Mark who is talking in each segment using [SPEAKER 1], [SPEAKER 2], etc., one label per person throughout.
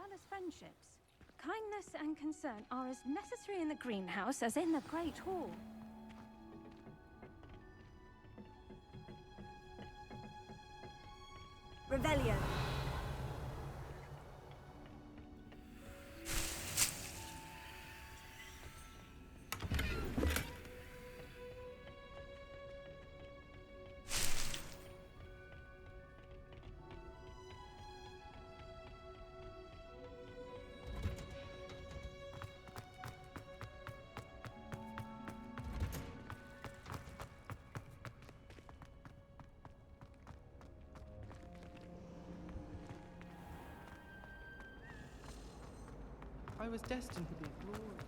[SPEAKER 1] well as friendships. Kindness and concern are as necessary in the greenhouse as in the Great Hall.
[SPEAKER 2] Revelio.
[SPEAKER 3] I was destined to be glorious.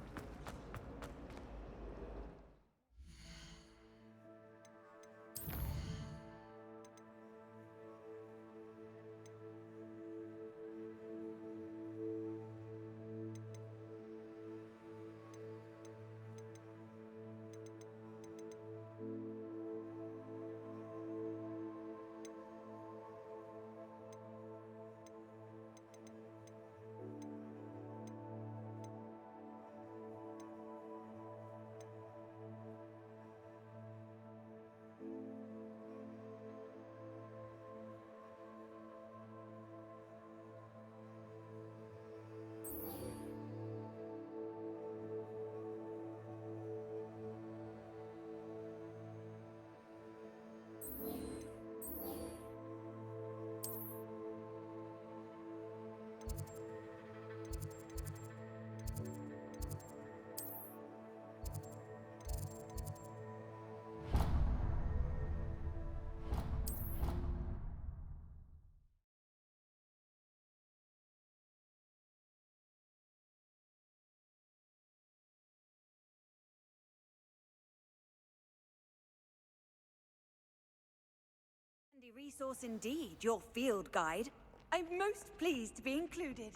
[SPEAKER 3] Handy resource indeed, your field guide. I'm most pleased to be included.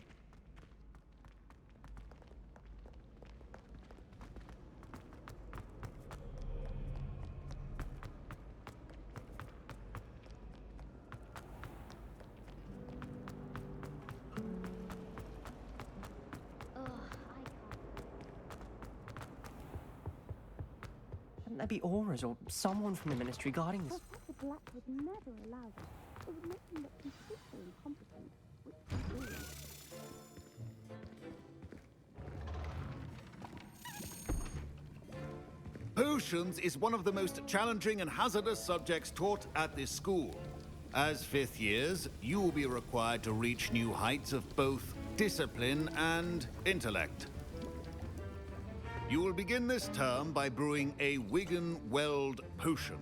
[SPEAKER 3] Shouldn't there be auras or someone from the ministry guarding this?
[SPEAKER 4] Professor Black would never allow that. It would make him look completely incompetent, which he is.
[SPEAKER 5] Potions is one of the most challenging and hazardous subjects taught at this school. As fifth years, you will be required to reach new heights of both discipline and intellect. You will begin this term by brewing a Wigan-Weld potion.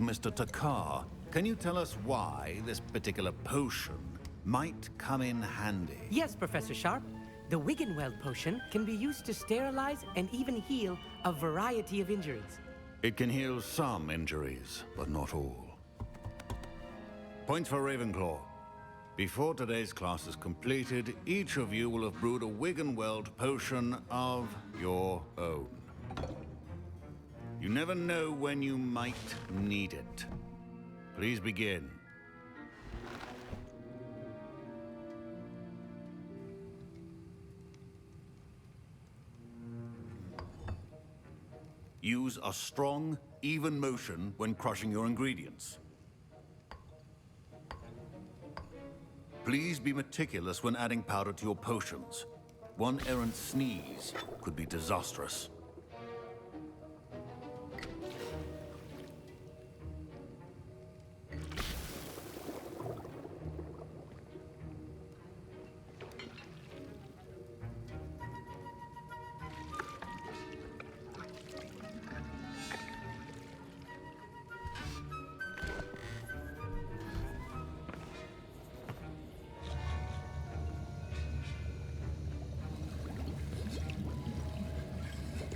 [SPEAKER 5] Mr. Takar, can you tell us why this particular potion might come in handy?
[SPEAKER 6] Yes, Professor Sharp. The Wiggenweld potion can be used to sterilize and even heal a variety of injuries.
[SPEAKER 5] It can heal some injuries, but not all. Points for Ravenclaw. Before today's class is completed, each of you will have brewed a Wiggenweld potion of your own. You never know when you might need it. Please begin. Use a strong, even motion when crushing your ingredients. Please be meticulous when adding powder to your potions. One errant sneeze could be disastrous.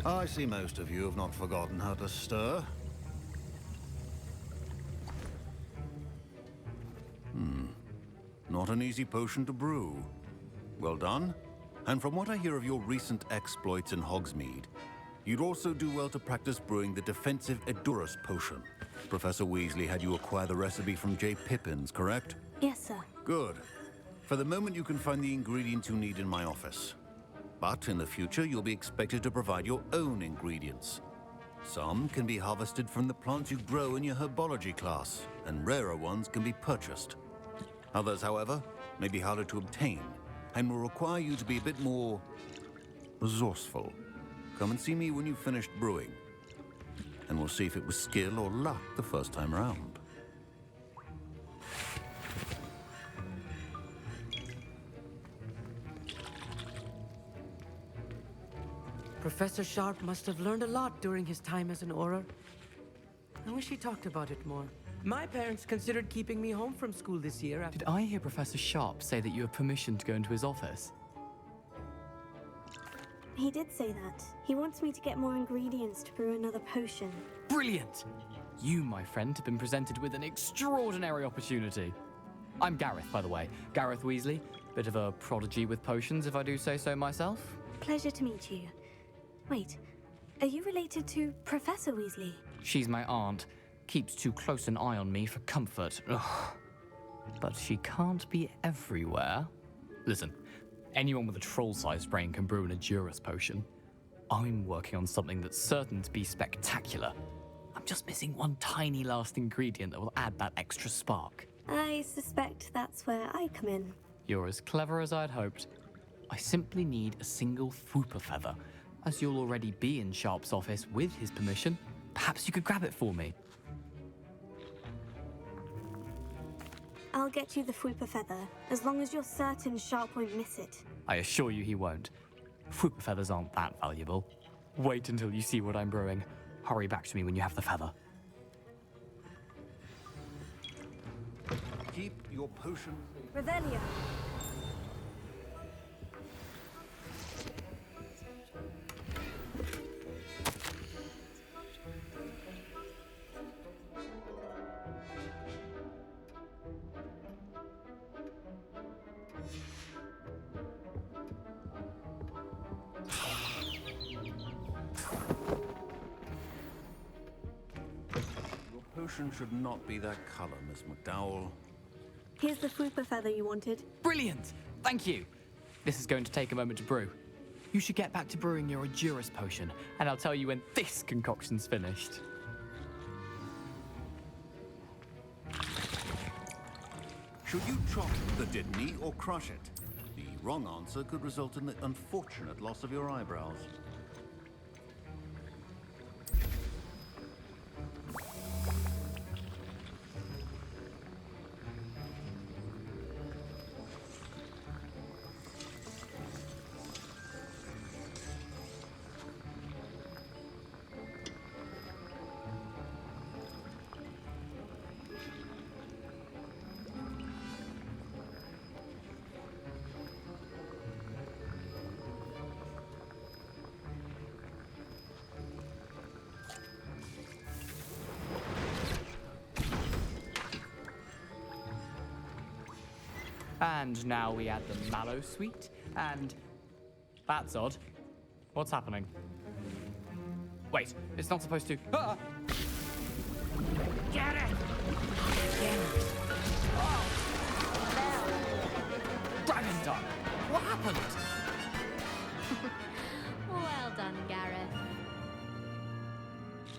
[SPEAKER 5] I see most of you have not forgotten how to stir. Not an easy potion to brew. Well done. And from what I hear of your recent exploits in Hogsmeade, you'd also do well to practice brewing the defensive Edurus potion. Professor Weasley had you acquire the recipe from J. Pippins, correct?
[SPEAKER 4] Yes, sir.
[SPEAKER 5] Good. For the moment, you can find the ingredients you need in my office. But in the future, you'll be expected to provide your own ingredients. Some can be harvested from the plants you grow in your herbology class, and rarer ones can be purchased. Others, however, may be harder to obtain, and will require you to be a bit more resourceful. Come and see me when you've finished brewing, and we'll see if it was skill or luck the first time around.
[SPEAKER 6] Professor Sharp must have learned a lot during his time as an Auror. I wish he talked about it more. My parents considered keeping me home from school this year.
[SPEAKER 2] Did I hear Professor Sharp say that you have permission to go into his office?
[SPEAKER 4] He did say that. He wants me to get more ingredients to brew another potion.
[SPEAKER 2] Brilliant! You, my friend, have been presented with an extraordinary opportunity. I'm Gareth, by the way. Gareth Weasley. Bit of a prodigy with potions, if I do say so myself.
[SPEAKER 4] Pleasure to meet you. Wait, are you related to Professor Weasley?
[SPEAKER 2] She's my aunt. Keeps too close an eye on me for comfort. Ugh. But she can't be everywhere. Listen, anyone with a troll-sized brain can brew an Adurus potion. I'm working on something that's certain to be spectacular. I'm just missing one tiny last ingredient that will add that extra spark.
[SPEAKER 4] I suspect that's where I come in.
[SPEAKER 2] You're as clever as I'd hoped. I simply need a single Fwooper feather. As you'll already be in Sharp's office with his permission, perhaps you could grab it for me.
[SPEAKER 4] I'll get you the Fwooper feather, as long as you're certain Sharp won't miss it.
[SPEAKER 2] I assure you he won't. Fwooper feathers aren't that valuable. Wait until you see what I'm brewing. Hurry back to me when you have the feather.
[SPEAKER 5] Keep your potion.
[SPEAKER 4] Revelio.
[SPEAKER 5] Potion should not be that color, Miss McDowell.
[SPEAKER 4] Here's the Fwooper feather you wanted.
[SPEAKER 2] Brilliant! Thank you! This is going to take a moment to brew. You should get back to brewing your Adurus potion, and I'll tell you when this concoction's finished.
[SPEAKER 5] Should you chop the Didney or crush it? The wrong answer could result in the unfortunate loss of your eyebrows.
[SPEAKER 2] And now we add the mallow sweet, and... That's odd. What's happening? Wait, it's not supposed to... Ah! Get it! Oh! Dragon Dog! What happened?
[SPEAKER 7] Well done, Gareth.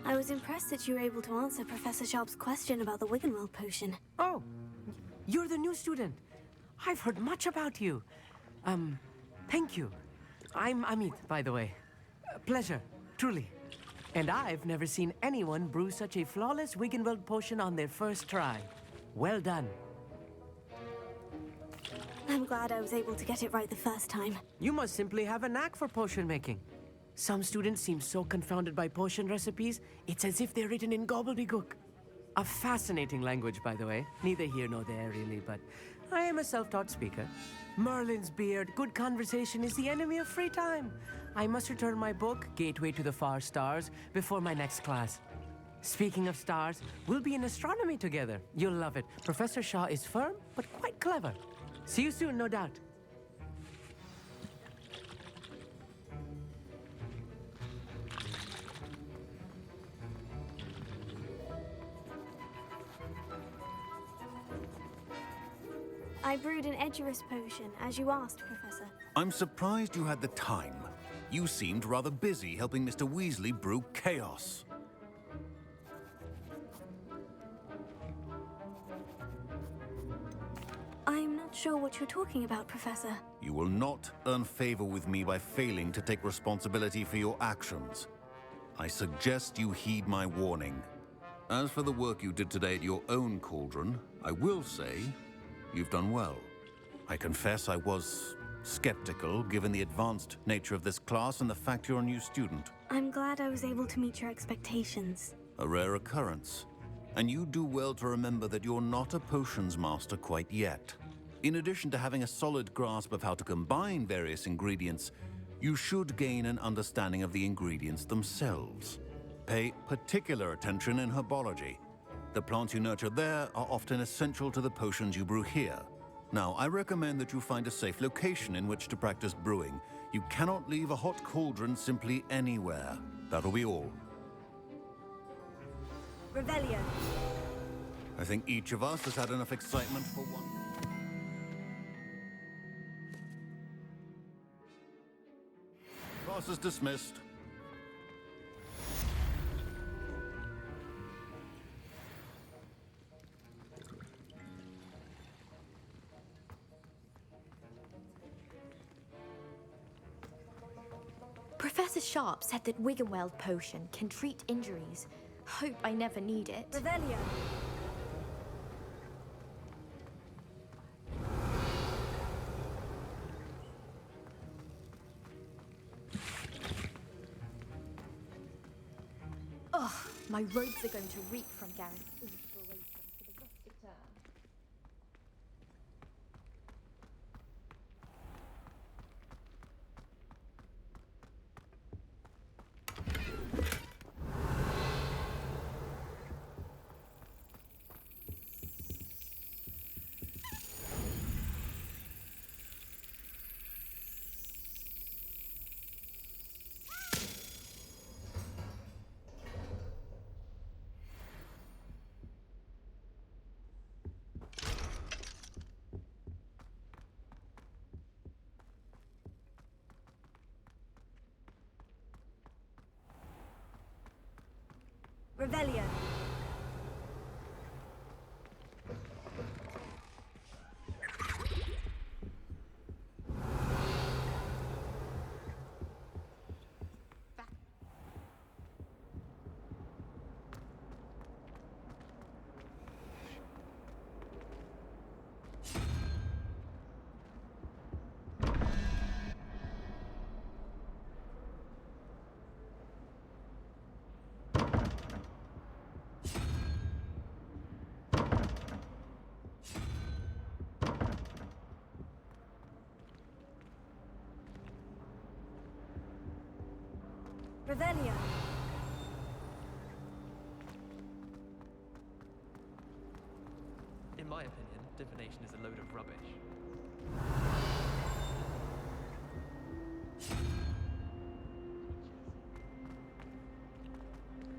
[SPEAKER 4] I was impressed that you were able to answer Professor Sharp's question about the Wiggenweld potion.
[SPEAKER 6] Oh, you're the new student. I've heard much about you. Thank you. I'm Amit, by the way. Pleasure, truly. And I've never seen anyone brew such a flawless Wiggenweld potion on their first try. Well done.
[SPEAKER 4] I'm glad I was able to get it right the first time.
[SPEAKER 6] You must simply have a knack for potion making. Some students seem so confounded by potion recipes, it's as if they're written in gobbledygook. A fascinating language, by the way. Neither here nor there, really, but I am a self-taught speaker. Merlin's beard, good conversation is the enemy of free time. I must return my book, Gateway to the Far Stars, before my next class. Speaking of stars, we'll be in astronomy together. You'll love it. Professor Shaw is firm, but quite clever. See you soon, no doubt.
[SPEAKER 4] I brewed an Edurus potion, as you asked, Professor.
[SPEAKER 5] I'm surprised you had the time. You seemed rather busy helping Mr. Weasley brew chaos.
[SPEAKER 4] I'm not sure what you're talking about, Professor.
[SPEAKER 5] You will not earn favor with me by failing to take responsibility for your actions. I suggest you heed my warning. As for the work you did today at your own cauldron, I will say you've done well. I confess I was skeptical, given the advanced nature of this class and the fact you're a new student.
[SPEAKER 4] I'm glad I was able to meet your expectations.
[SPEAKER 5] A rare occurrence. And you do well to remember that you're not a potions master quite yet. In addition to having a solid grasp of how to combine various ingredients, you should gain an understanding of the ingredients themselves. Pay particular attention in herbology. The plants you nurture there are often essential to the potions you brew here. Now, I recommend that you find a safe location in which to practice brewing. You cannot leave a hot cauldron simply anywhere. That'll be all.
[SPEAKER 3] Revelio.
[SPEAKER 5] I think each of us has had enough excitement for one. Class is dismissed.
[SPEAKER 7] Professor Sharp said that Wiggenweld potion can treat injuries. Hope I never need it.
[SPEAKER 3] Revelio.
[SPEAKER 7] Ugh, my robes are going to reek from Garrett's inspiration for the rest of term.
[SPEAKER 3] Revelio. Revelio.
[SPEAKER 8] In my opinion, divination is a load of rubbish.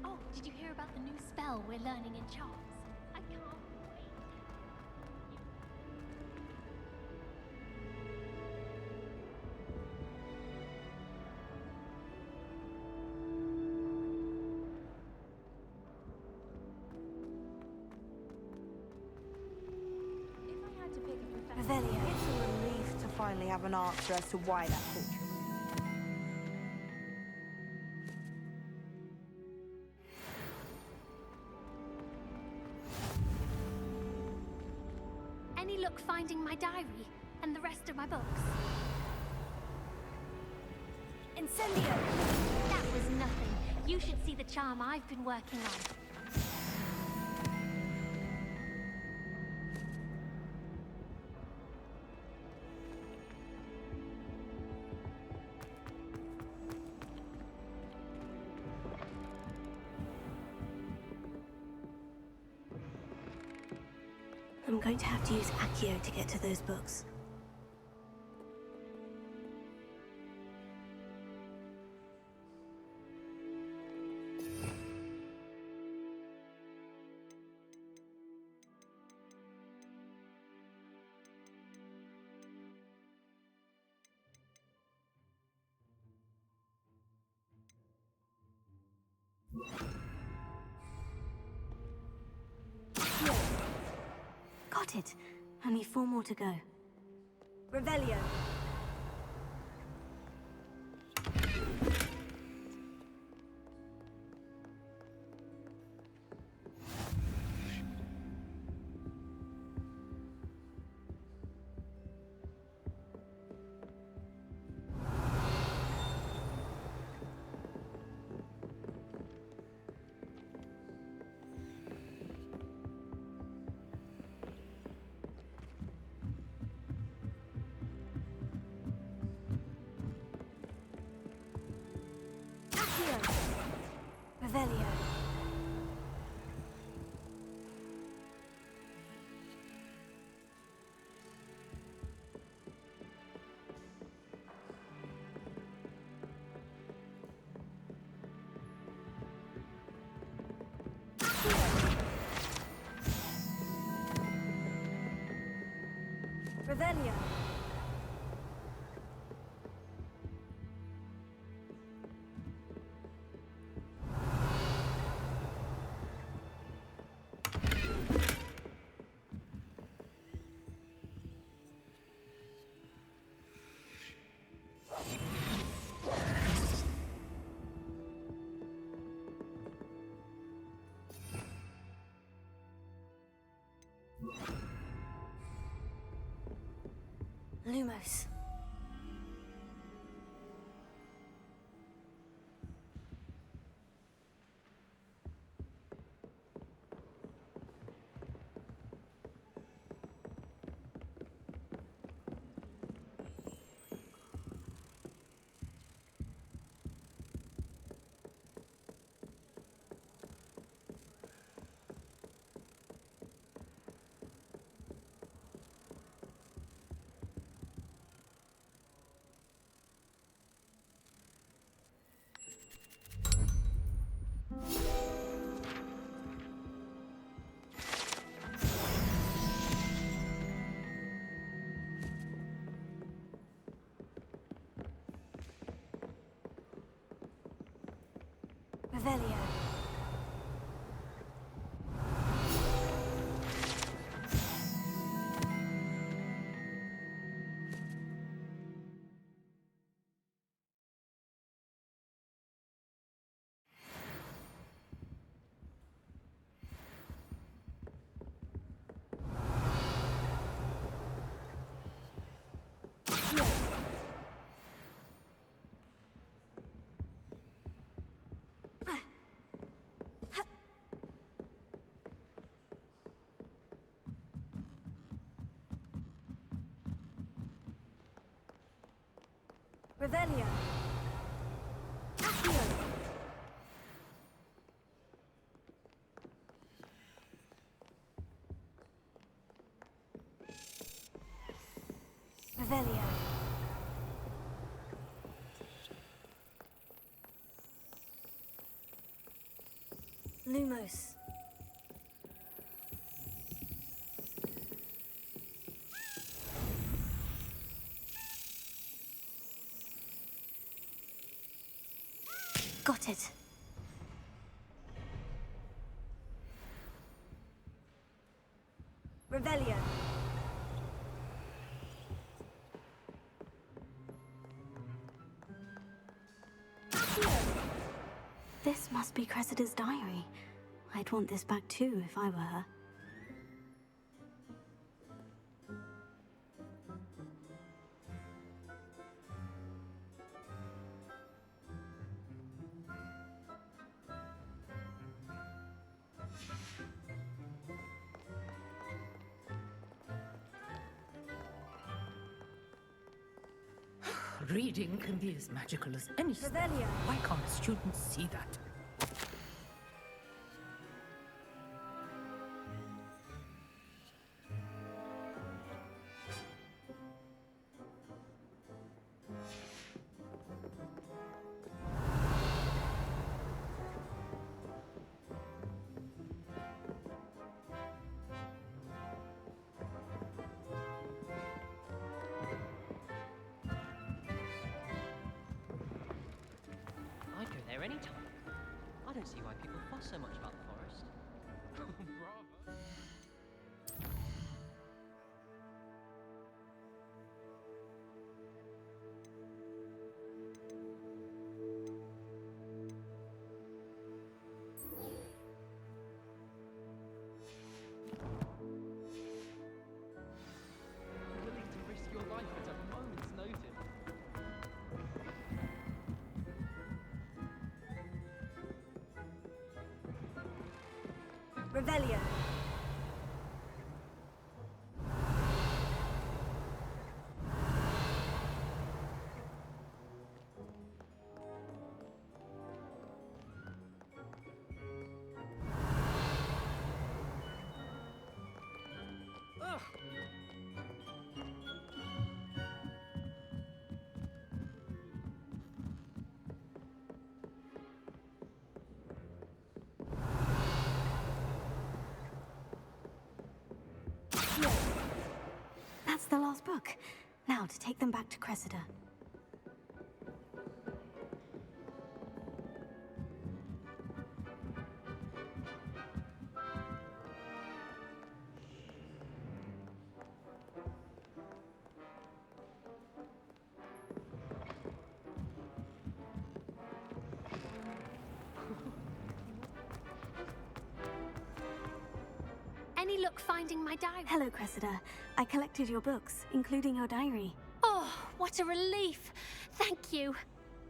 [SPEAKER 7] Oh, did you hear about the new spell we're learning in charms? I can't wait.
[SPEAKER 1] If I had to pick a professor...
[SPEAKER 3] Revelio.
[SPEAKER 9] It's a relief to finally have an answer as to why that portrait.
[SPEAKER 7] Any luck finding my diary and the rest of my books?
[SPEAKER 3] Incendio.
[SPEAKER 7] That was nothing. You should see the charm I've been working on.
[SPEAKER 4] I'm going to have to use Accio to get to those books. Got it. Only 4 more to go.
[SPEAKER 3] Revelio. Revelio. Revelio.
[SPEAKER 4] Lumos.
[SPEAKER 3] Revelio. Revelio. Accio. Revelio. Lumos.
[SPEAKER 4] Got it.
[SPEAKER 3] Revelio.
[SPEAKER 4] This must be Cressida's diary. I'd want this back too if I were her.
[SPEAKER 10] Reading can be as magical as any spell.
[SPEAKER 3] Revelio.
[SPEAKER 10] Why can't students see that?
[SPEAKER 8] I'd go there anytime. I don't see why so much about the forest. Bravo. Willing to risk your life at a moment's notice.
[SPEAKER 3] Revelio.
[SPEAKER 4] That's the last book. Now to take them back to Cressida.
[SPEAKER 1] Any luck finding my diary?
[SPEAKER 4] Hello, Cressida. I collected your books, including your diary.
[SPEAKER 1] Oh, what a relief. Thank you.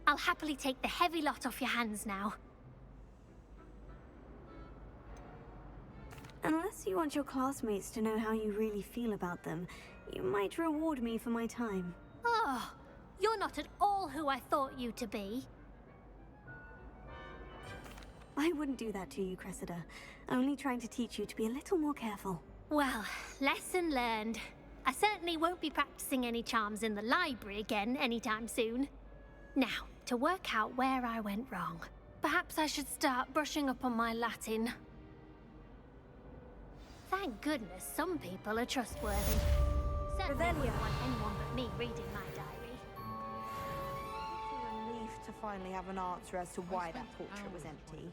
[SPEAKER 1] I'll happily take the heavy lot off your hands now.
[SPEAKER 4] Unless you want your classmates to know how you really feel about them, you might reward me for my time.
[SPEAKER 1] Oh, you're not at all who I thought you to be.
[SPEAKER 4] I wouldn't do that to you, Cressida. Only trying to teach you to be a little more careful.
[SPEAKER 1] Well, lesson learned. I certainly won't be practicing any charms in the library again anytime soon. Now, to work out where I went wrong. Perhaps I should start brushing up on my Latin. Thank goodness some people are trustworthy. Certainly
[SPEAKER 3] Revelio.
[SPEAKER 1] wouldn't want anyone but me reading my diary.
[SPEAKER 9] It's a relief to finally have an answer as to why that portrait was empty.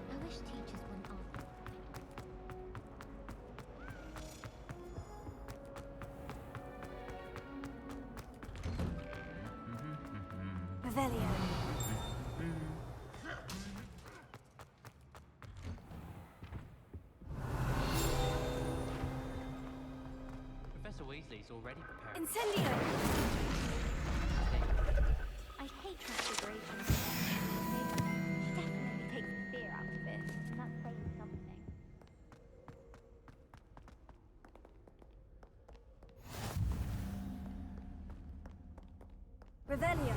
[SPEAKER 1] I wish teachers wouldn't argue.
[SPEAKER 4] Revelio.
[SPEAKER 8] Professor Weasley's already preparing.
[SPEAKER 3] Incendio.
[SPEAKER 4] I hate transfiguration. She definitely takes the fear out of it, and that's saying something.
[SPEAKER 3] Revelio.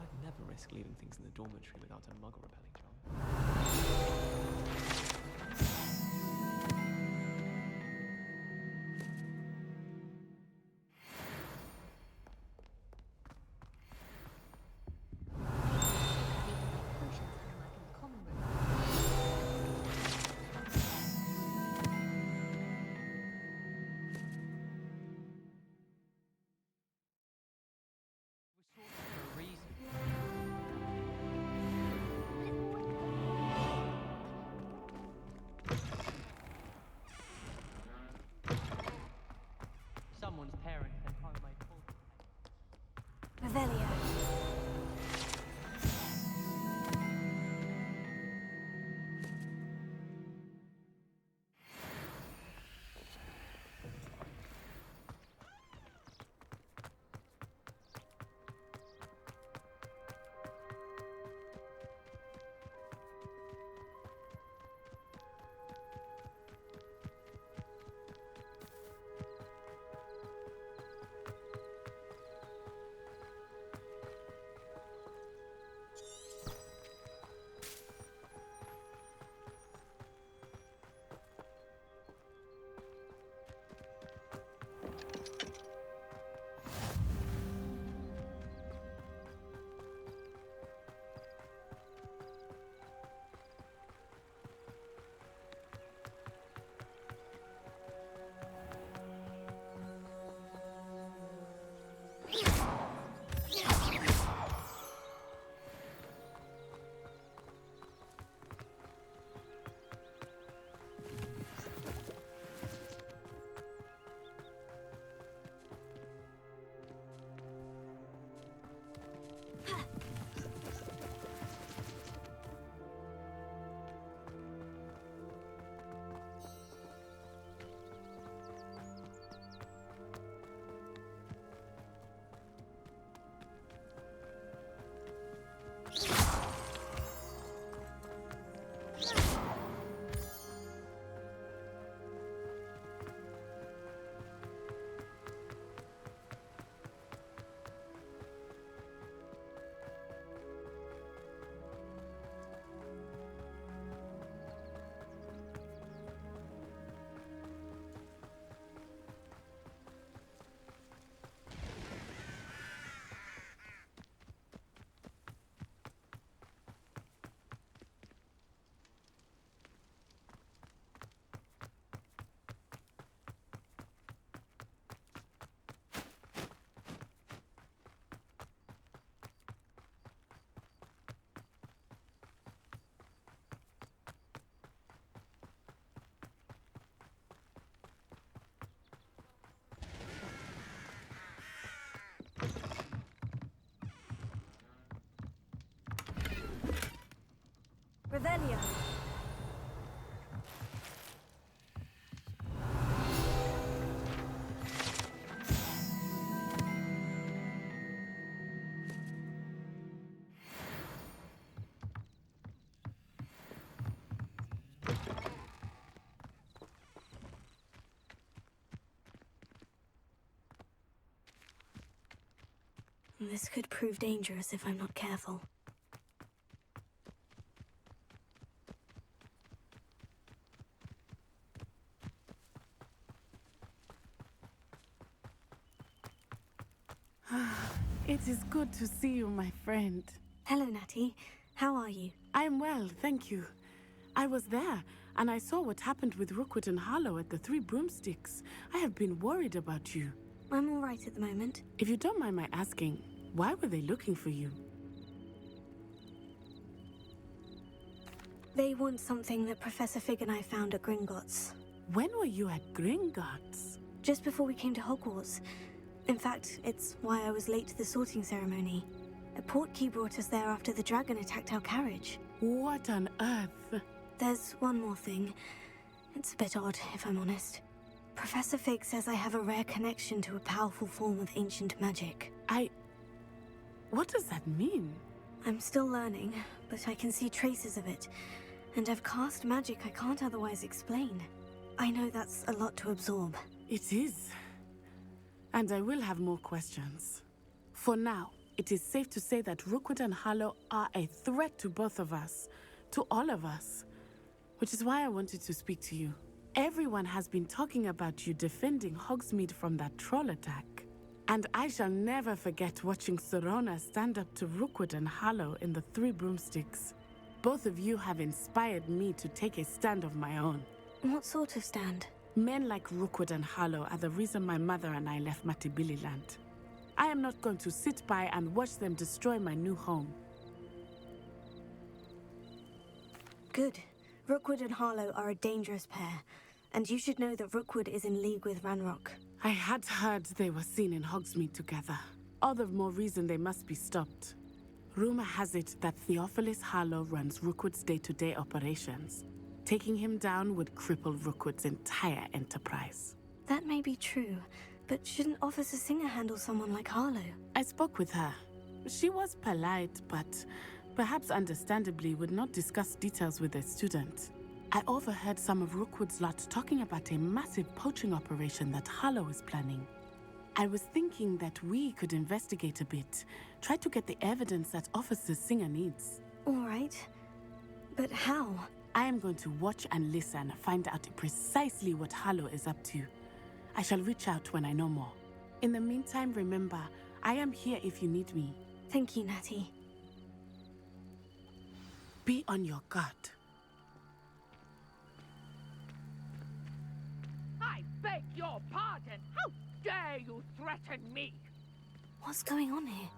[SPEAKER 11] I'd never risk leaving things in the dormitory without a muggle repelling charm.
[SPEAKER 9] Revelio. Revelio.
[SPEAKER 12] This could prove dangerous if I'm not careful.
[SPEAKER 13] It is good to see you, my friend.
[SPEAKER 12] Hello, Natty. How are you?
[SPEAKER 13] I'm well, thank you. I was there, and I saw what happened with Rookwood and Harlow at the Three Broomsticks. I have been worried about you.
[SPEAKER 12] I'm all right at the moment.
[SPEAKER 13] If you don't mind my asking, why were they looking for you?
[SPEAKER 12] They want something that Professor Fig and I found at Gringotts.
[SPEAKER 13] When were you at Gringotts?
[SPEAKER 12] Just before we came to Hogwarts. In fact, it's why I was late to the sorting ceremony. A portkey brought us there after the dragon attacked our carriage.
[SPEAKER 13] What on earth?
[SPEAKER 12] There's one more thing. It's a bit odd, if I'm honest. Professor Fig says I have a rare connection to a powerful form of ancient magic.
[SPEAKER 13] What does that mean?
[SPEAKER 12] I'm still learning, but I can see traces of it. And I've cast magic I can't otherwise explain. I know that's a lot to absorb.
[SPEAKER 13] It is. And I will have more questions. For now, it is safe to say that Rookwood and Harlow are a threat to both of us. To all of us. Which is why I wanted to speak to you. Everyone has been talking about you defending Hogsmeade from that troll attack. And I shall never forget watching Serona stand up to Rookwood and Harlow in the Three Broomsticks. Both of you have inspired me to take a stand of my own.
[SPEAKER 12] What sort of stand?
[SPEAKER 13] Men like Rookwood and Harlow are the reason my mother and I left Matibili Land. I am not going to sit by and watch them destroy my new home.
[SPEAKER 12] Good. Rookwood and Harlow are a dangerous pair. And you should know that Rookwood is in league with Ranrock.
[SPEAKER 13] I had heard they were seen in Hogsmeade together. All the more reason they must be stopped. Rumor has it that Theophilus Harlow runs Rookwood's day-to-day operations. Taking him down would cripple Rookwood's entire enterprise.
[SPEAKER 12] That may be true, but shouldn't Officer Singer handle someone like Harlow?
[SPEAKER 13] I spoke with her. She was polite, but perhaps understandably would not discuss details with a student. I overheard some of Rookwood's lot talking about a massive poaching operation that Harlow is planning. I was thinking that we could investigate a bit, try to get the evidence that Officer Singer needs.
[SPEAKER 12] All right. But how?
[SPEAKER 13] I am going to watch and listen, find out precisely what Harlow is up to. I shall reach out when I know more. In the meantime, remember, I am here if you need me.
[SPEAKER 12] Thank you, Natty.
[SPEAKER 13] Be on your guard.
[SPEAKER 10] I beg your pardon. How dare you threaten me?
[SPEAKER 12] What's going on here?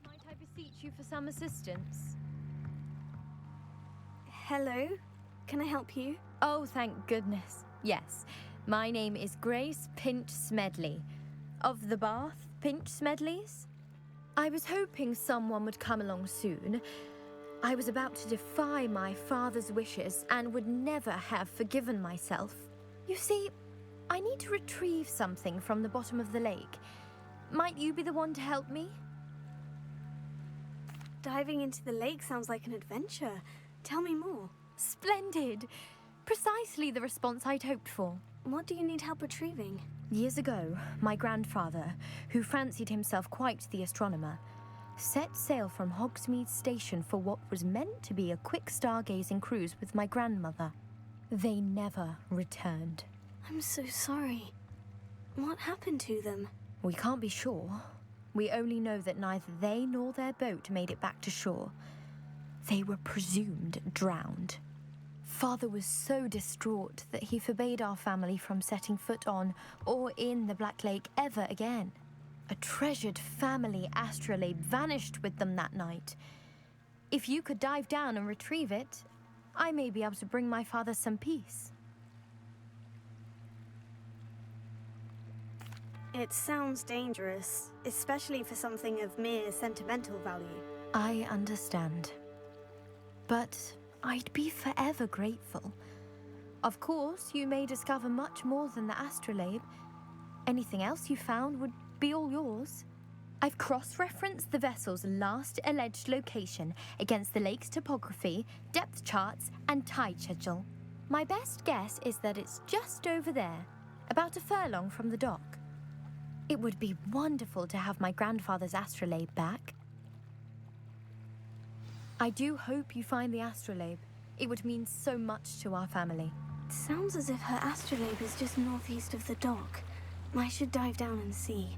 [SPEAKER 7] Might I beseech you for some assistance?
[SPEAKER 12] Hello? Can I help you?
[SPEAKER 7] Oh, thank goodness. Yes. My name is Grace Pinch Smedley. Of the Bath Pinch Smedleys? I was hoping someone would come along soon. I was about to defy my father's wishes and would never have forgiven myself. You see, I need to retrieve something from the bottom of the lake. Might you be the one to help me?
[SPEAKER 12] Diving into the lake sounds like an adventure. Tell me more.
[SPEAKER 7] Splendid! Precisely the response I'd hoped for.
[SPEAKER 12] What do you need help retrieving?
[SPEAKER 7] Years ago, my grandfather, who fancied himself quite the astronomer, set sail from Hogsmeade Station for what was meant to be a quick stargazing cruise with my grandmother. They never returned.
[SPEAKER 12] I'm so sorry. What happened to them?
[SPEAKER 7] We can't be sure. We only know that neither they nor their boat made it back to shore. They were presumed drowned. Father was so distraught that he forbade our family from setting foot on or in the Black Lake ever again. A treasured family astrolabe vanished with them that night. If you could dive down and retrieve it, I may be able to bring my father some peace.
[SPEAKER 12] It sounds dangerous, especially for something of mere sentimental value.
[SPEAKER 7] I understand. But I'd be forever grateful. Of course, you may discover much more than the astrolabe. Anything else you found would be all yours. I've cross-referenced the vessel's last alleged location against the lake's topography, depth charts, and tide schedule. My best guess is that it's just over there, about a furlong from the dock. It would be wonderful to have my grandfather's astrolabe back. I do hope you find the astrolabe. It would mean so much to our family.
[SPEAKER 12] It sounds as if her astrolabe is just northeast of the dock. I should dive down and see.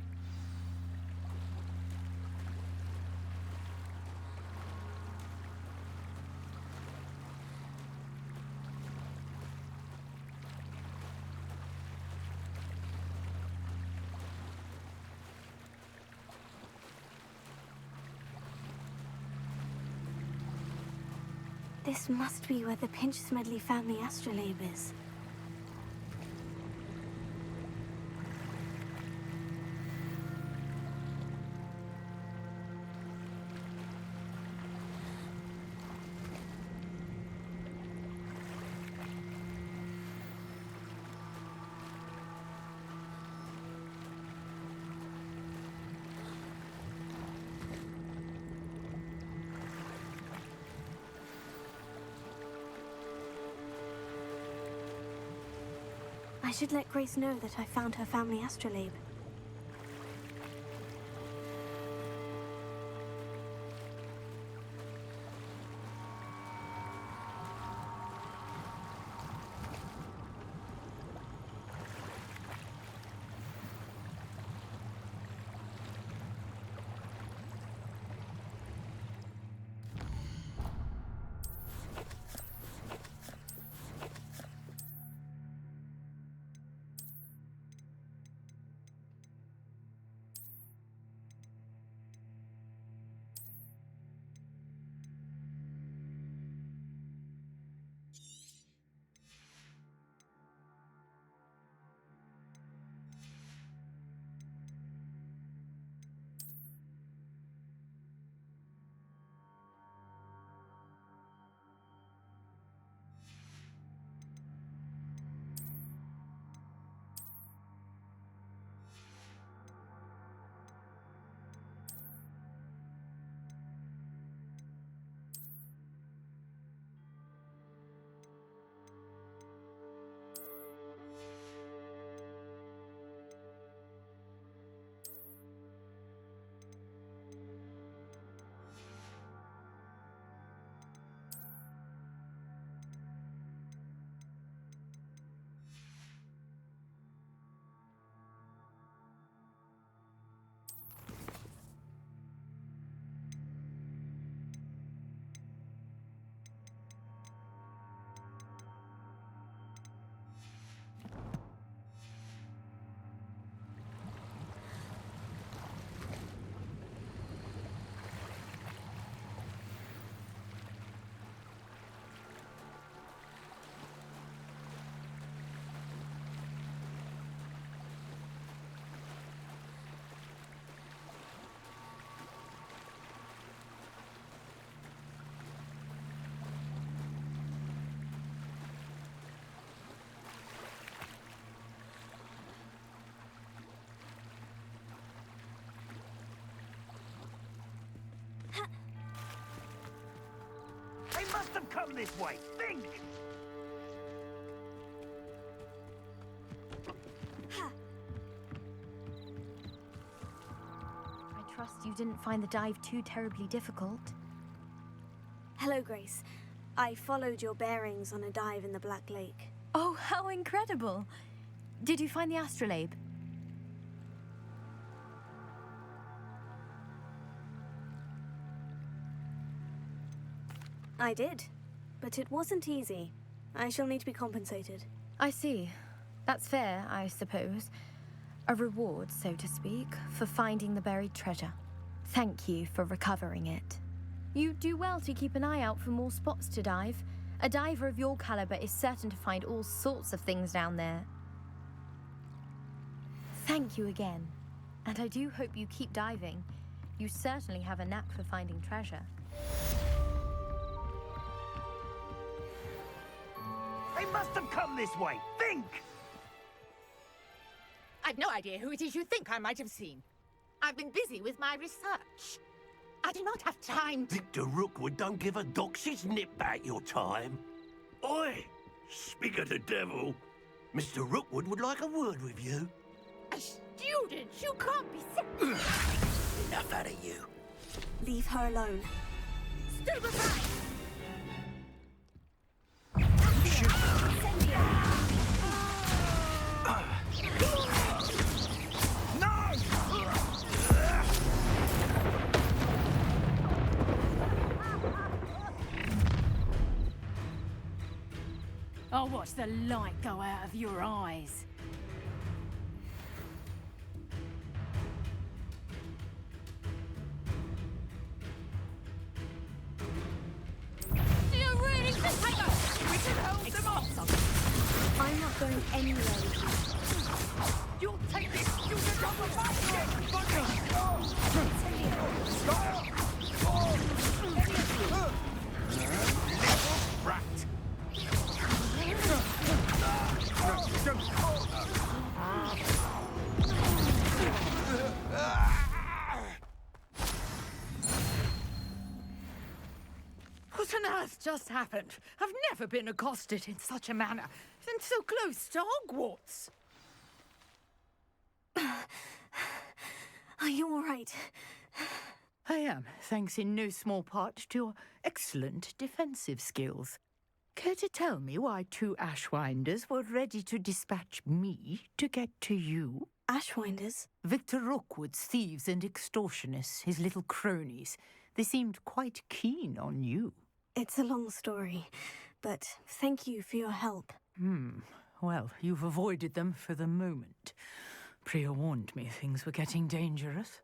[SPEAKER 12] This must be where the Pinch Smedley family astrolabe is. I should let Grace know that I found her family astrolabe.
[SPEAKER 10] must have come this way. Think!
[SPEAKER 7] I trust you didn't find the dive too terribly difficult.
[SPEAKER 12] Hello, Grace. I followed your bearings on a dive in the Black Lake.
[SPEAKER 7] Oh, how incredible! Did you find the astrolabe?
[SPEAKER 12] I did, but it wasn't easy. I shall need to be compensated.
[SPEAKER 7] I see. That's fair, I suppose. A reward, so to speak, for finding the buried treasure. Thank you for recovering it. You do well to keep an eye out for more spots to dive. A diver of your caliber is certain to find all sorts of things down there. Thank you again. And I do hope you keep diving. You certainly have a knack for finding treasure.
[SPEAKER 10] They must have come this way. Think!
[SPEAKER 14] I've no idea who it is you think I might have seen. I've been busy with my research. I do not have time to...
[SPEAKER 15] Victor Rookwood don't give a doxy's nip back your time. Oi! Speak of the devil. Mr. Rookwood would like a word with you.
[SPEAKER 14] A student? You can't be...
[SPEAKER 15] Enough out of you.
[SPEAKER 12] Leave her alone.
[SPEAKER 14] Stupefy!
[SPEAKER 16] I'll watch the light go out of your eyes.
[SPEAKER 14] Do you really think I know? We should hold them off.
[SPEAKER 12] I'm not going anywhere with you.
[SPEAKER 10] You'll take this student off the basket! Little brat!
[SPEAKER 14] What on earth just happened? I've never been accosted in such a manner, and so close to Hogwarts.
[SPEAKER 12] Are you all right?
[SPEAKER 14] I am, thanks in no small part to your excellent defensive skills. Care to tell me why two Ashwinders were ready to dispatch me to get to you?
[SPEAKER 12] Ashwinders?
[SPEAKER 14] Victor Rookwood's thieves and extortionists, his little cronies. They seemed quite keen on you.
[SPEAKER 12] It's a long story, but thank you for your help.
[SPEAKER 14] Well, you've avoided them for the moment. Priya warned me things were getting dangerous.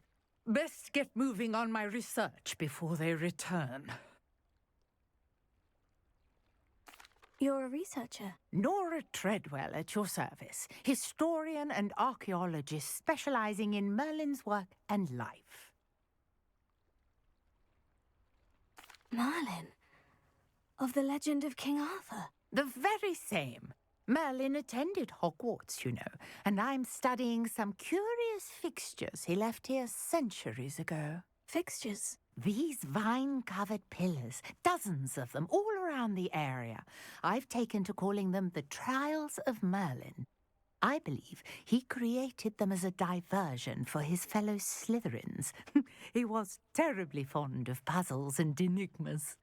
[SPEAKER 14] Best get moving on my research before they return.
[SPEAKER 12] You're a researcher?
[SPEAKER 14] Nora Treadwell at your service, historian and archaeologist specializing in Merlin's work and life.
[SPEAKER 12] Merlin? Of the legend of King Arthur?
[SPEAKER 14] The very same. Merlin attended Hogwarts, you know, and I'm studying some curious fixtures he left here centuries ago.
[SPEAKER 12] Fixtures?
[SPEAKER 14] These vine-covered pillars, dozens of them, all around the area. I've taken to calling them the Trials of Merlin. I believe he created them as a diversion for his fellow Slytherins. He was terribly fond of puzzles and enigmas.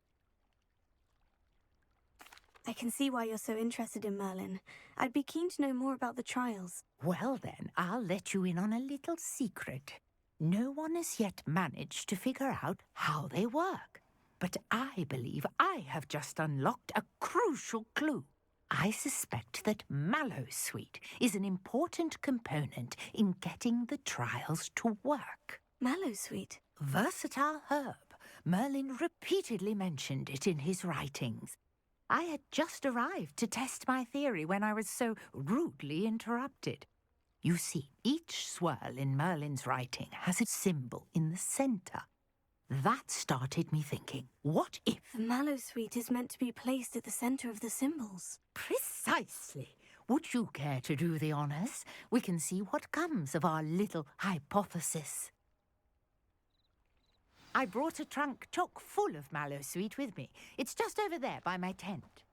[SPEAKER 12] I can see why you're so interested in Merlin. I'd be keen to know more about the trials.
[SPEAKER 14] Well then, I'll let you in on a little secret. No one has yet managed to figure out how they work. But I believe I have just unlocked a crucial clue. I suspect that Mallowsweet is an important component in getting the trials to work.
[SPEAKER 12] Mallowsweet?
[SPEAKER 14] Versatile herb. Merlin repeatedly mentioned it in his writings. I had just arrived to test my theory when I was so rudely interrupted. You see, each swirl in Merlin's writing has a symbol in the centre. That started me thinking, what if...
[SPEAKER 12] The Mallowsweet is meant to be placed at the centre of the symbols.
[SPEAKER 14] Precisely. Would you care to do the honours? We can see what comes of our little hypothesis. I brought a trunk chock full of mallow sweet with me. It's just over there by my tent.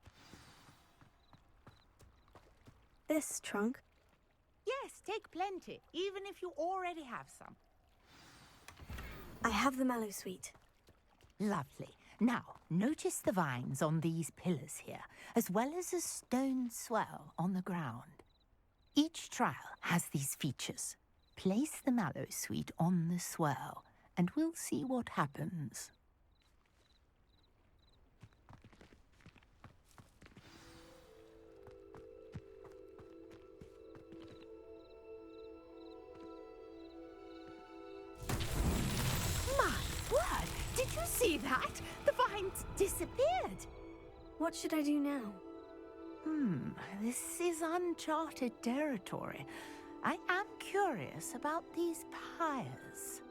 [SPEAKER 12] This trunk?
[SPEAKER 14] Yes, take plenty, even if you already have some.
[SPEAKER 12] I have the mallow sweet.
[SPEAKER 14] Lovely. Now, notice the vines on these pillars here, as well as a stone swell on the ground. Each trial has these features. Place the mallow sweet on the swell, and we'll see what happens. My word! Did you see that? The vines disappeared.
[SPEAKER 12] What should I do now?
[SPEAKER 14] This is uncharted territory. I am curious about these pyres.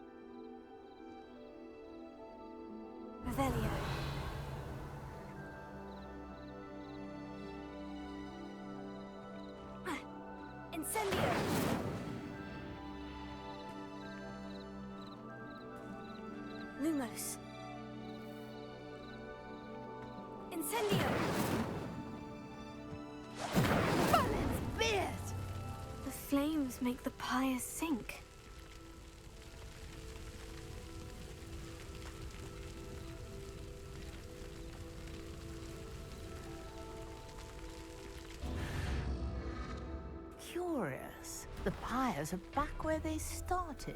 [SPEAKER 12] Revelio. Incendio. Lumos. Incendio.
[SPEAKER 14] Balin's beard!
[SPEAKER 12] The flames make the pyres sink.
[SPEAKER 14] Curious. The pyres are back where they started.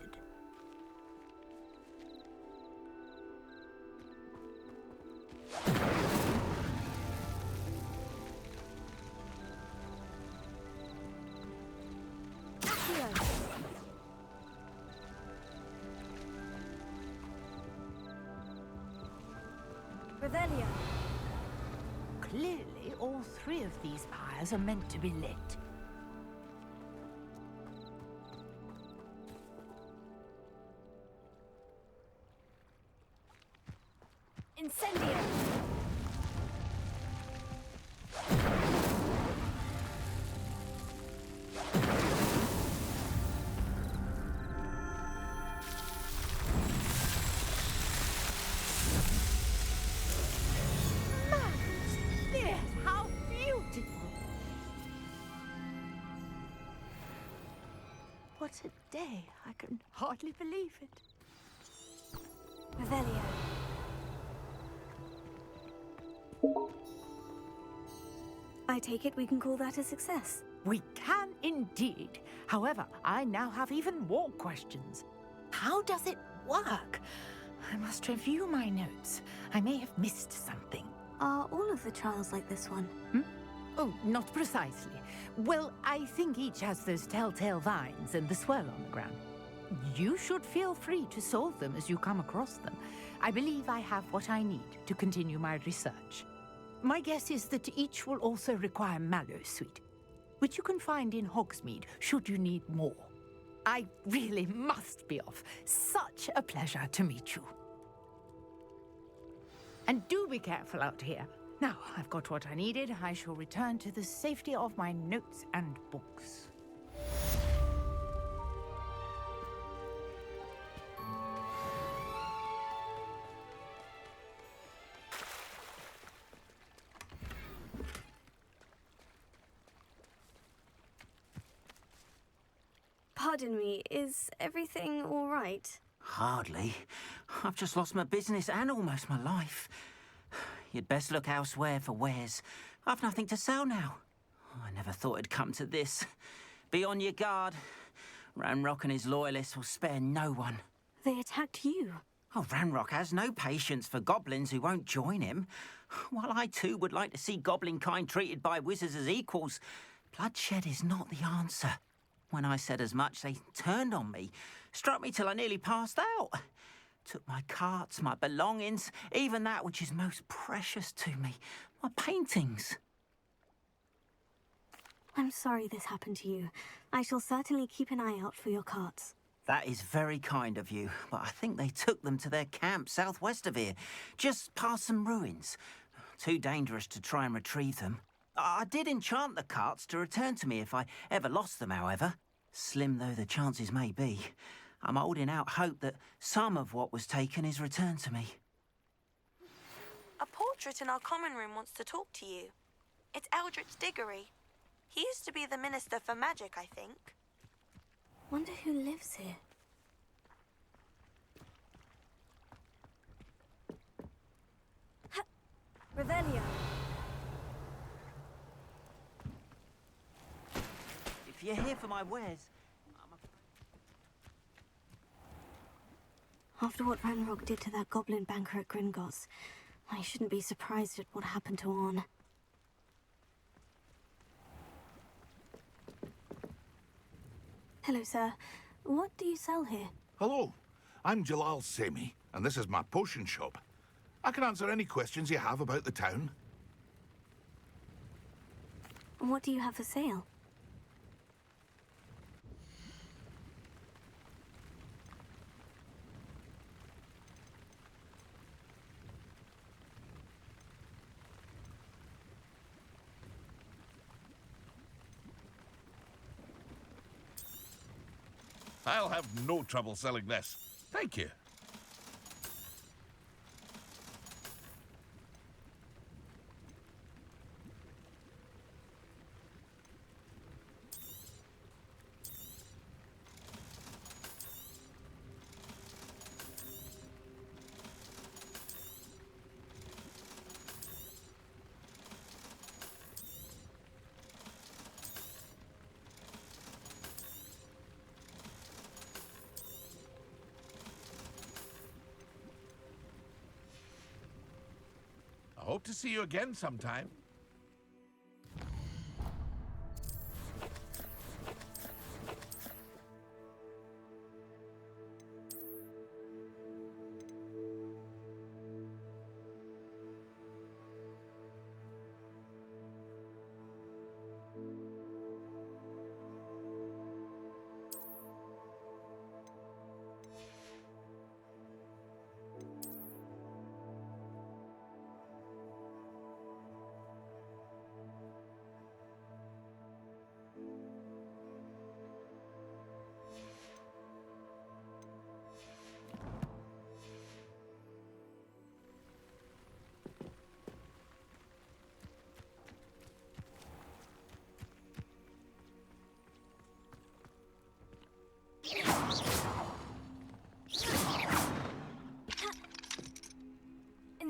[SPEAKER 12] Revelio.
[SPEAKER 14] Clearly, all three of these pyres are meant to be lit.
[SPEAKER 12] Incendio.
[SPEAKER 14] Yes, how beautiful! What a day. I can hardly believe it.
[SPEAKER 12] Revelio. I take it we can call that a success.
[SPEAKER 14] We can indeed. However, I now have even more questions. How does it work? I must review my notes. I may have missed something.
[SPEAKER 12] Are all of the trials like this one?
[SPEAKER 14] Oh, not precisely. Well, I think each has those telltale vines and the swirl on the ground. You should feel free to solve them as you come across them. I believe I have what I need to continue my research. My guess is that each will also require mallow sweet, which you can find in Hogsmeade should you need more. I really must be off. Such a pleasure to meet you. And do be careful out here. Now, I've got what I needed. I shall return to the safety of my notes and books.
[SPEAKER 12] Pardon me, is everything all right?
[SPEAKER 17] Hardly. I've just lost my business and almost my life. You'd best look elsewhere for wares. I've nothing to sell now. I never thought it'd come to this. Be on your guard. Ranrock and his loyalists will spare no one.
[SPEAKER 12] They attacked you.
[SPEAKER 17] Oh, Ranrock has no patience for goblins who won't join him. While I too would like to see goblin kind treated by wizards as equals, bloodshed is not the answer. When I said as much, they turned on me, struck me till I nearly passed out. Took my carts, my belongings, even that which is most precious to me, my paintings.
[SPEAKER 12] I'm sorry this happened to you. I shall certainly keep an eye out for your carts.
[SPEAKER 17] That is very kind of you, but I think they took them to their camp southwest of here, just past some ruins. Too dangerous to try and retrieve them. I did enchant the carts to return to me if I ever lost them, however. Slim though the chances may be, I'm holding out hope that some of what was taken is returned to me.
[SPEAKER 12] A portrait in our common room wants to talk to you. It's Eldritch Diggory. He used to be the Minister for Magic, I think. Wonder who lives here. Revelio.
[SPEAKER 17] If you're here for my wares,
[SPEAKER 12] After what Ranrock did to that goblin banker at Gringotts, I shouldn't be surprised at what happened to Arn. Hello, sir. What do you sell here?
[SPEAKER 18] Hello, I'm Jalal Semi, and this is my potion shop. I can answer any questions you have about the town.
[SPEAKER 12] What do you have for sale?
[SPEAKER 18] I'll have no trouble selling this. Thank you. I hope to see you again sometime.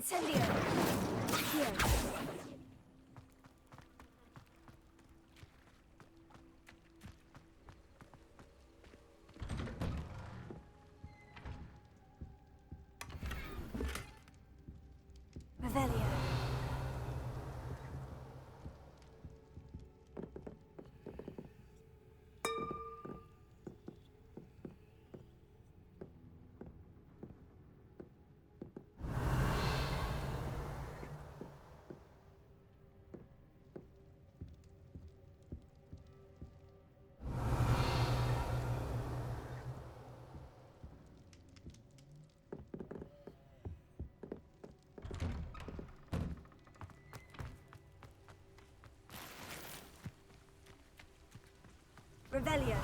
[SPEAKER 12] Incendio! Here. Revelio. Revelio.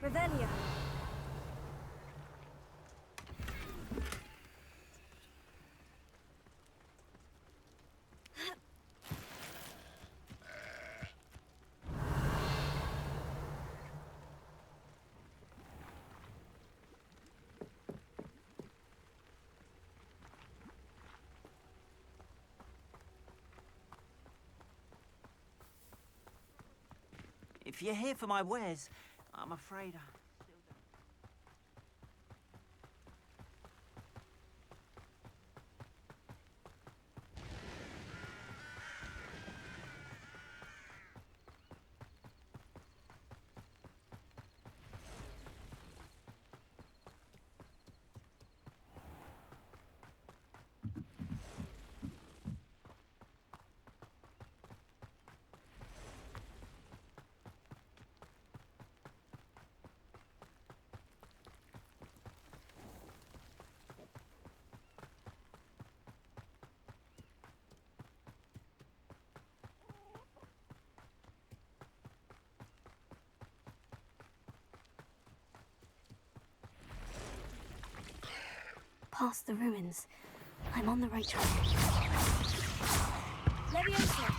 [SPEAKER 12] Revelio.
[SPEAKER 17] if you're here for my wares, I'm afraid I...
[SPEAKER 12] past the ruins. I'm on the right track.
[SPEAKER 9] Leviosa!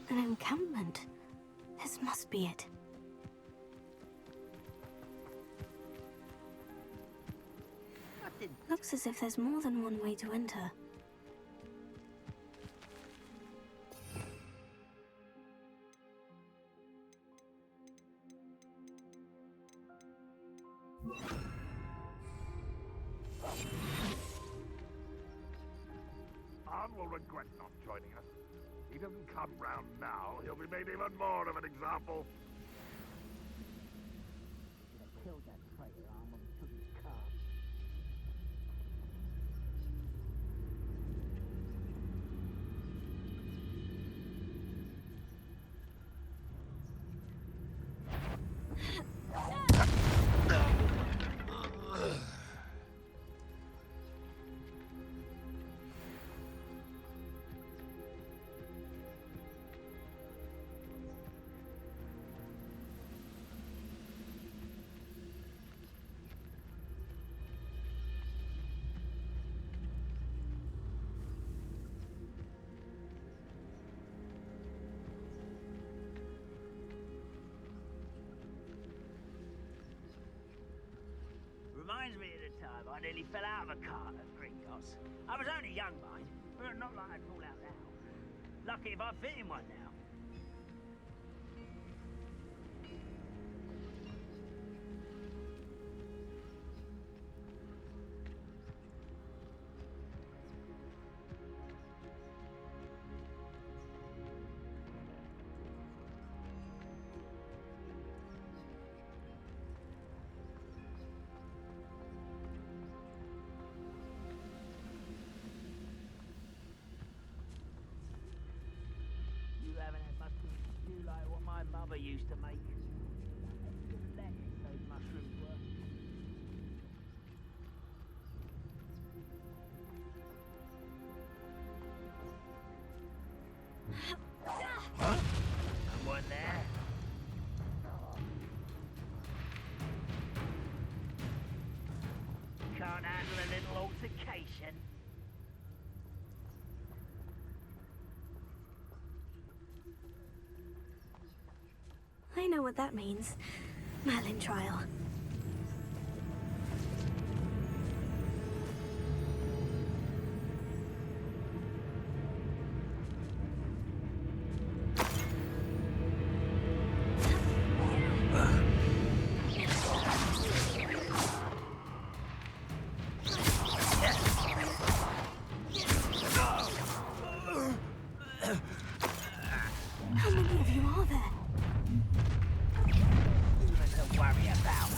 [SPEAKER 12] An encampment. This must be it. Looks as if there's more than one way to enter.
[SPEAKER 19] Arn will regret not joining us. He doesn't come round now, he'll be made even more of an example.
[SPEAKER 10] Killed that traitor, Arn, when we took his car.
[SPEAKER 20] Reminds me of the time I nearly fell out of a cart at Gringotts. I was only young, mind, but not like I'd fall out now. Lucky if I fit in one now. You haven't had mushroom stew like what my mother used to make. Delicious those mushrooms were. Someone there? Can't handle a little altercation.
[SPEAKER 12] I know what that means. Merlin trial. How many of you are there?
[SPEAKER 20] Nothing to worry about.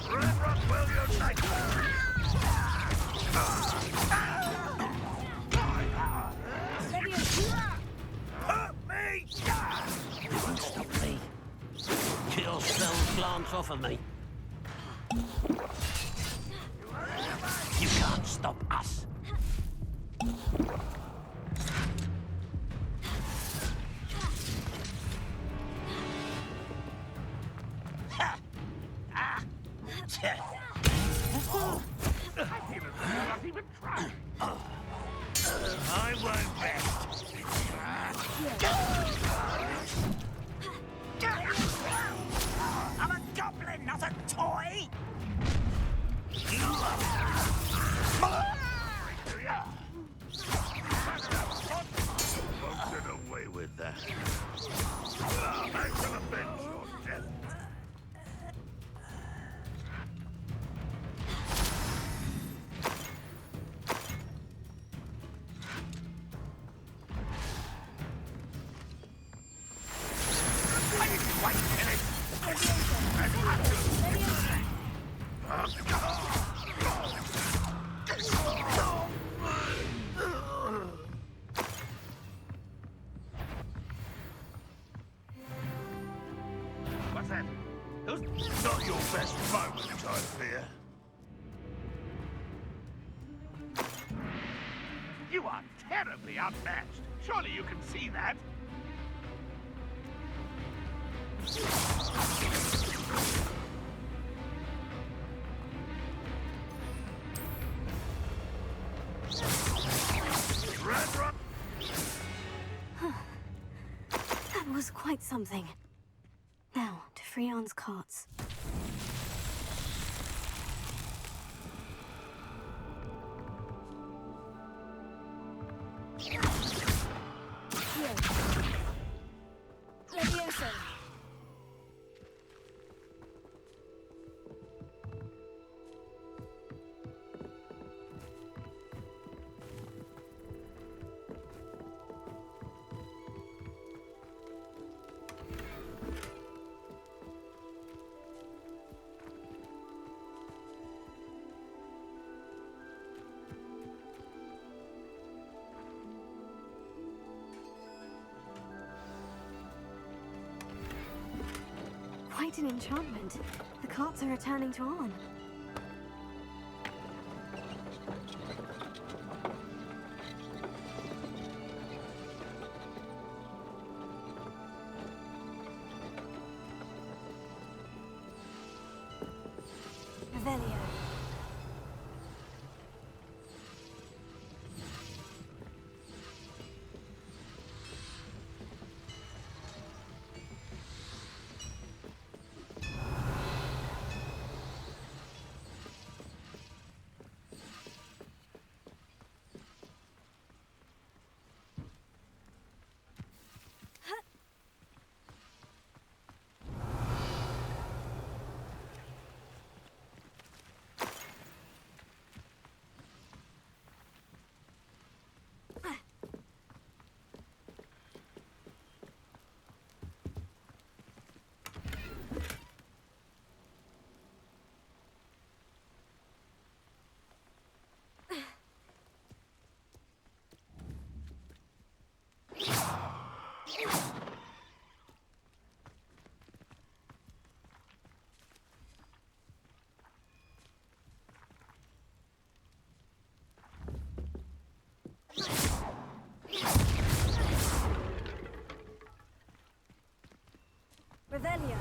[SPEAKER 19] Redruck will unite! Hurt me!
[SPEAKER 15] You won't stop me. Kill spells glance off of me. You can't stop us. Ha! Ah!
[SPEAKER 19] Not even try!
[SPEAKER 15] I won't rest.
[SPEAKER 20] I'm a goblin, not a toy!
[SPEAKER 19] Won't get away with that. I will avenge your death. Not your best moment, I fear. You are terribly outmatched. Surely you can see that.
[SPEAKER 21] That was quite something. Now, to Freon's carts.
[SPEAKER 22] Leviosa.
[SPEAKER 21] Quite an enchantment. The carts are returning to Arn. Revelio. Revelio.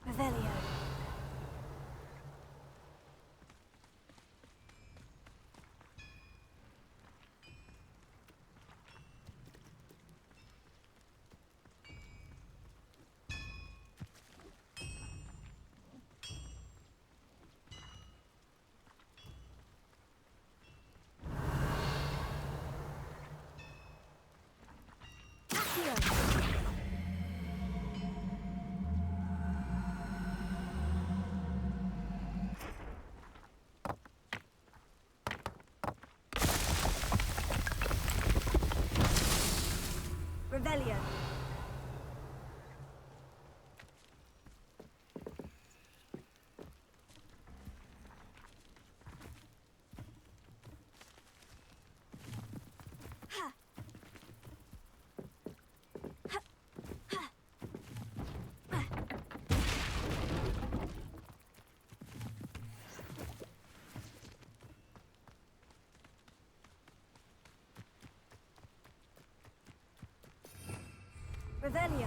[SPEAKER 21] Revelio. Revelio. Revelio.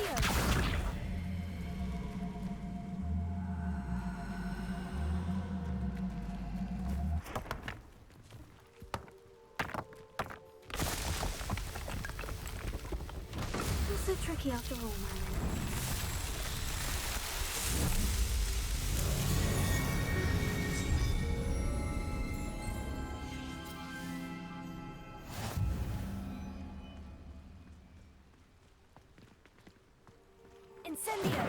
[SPEAKER 21] Incendio! Not so tricky after all, Myron. Incendio!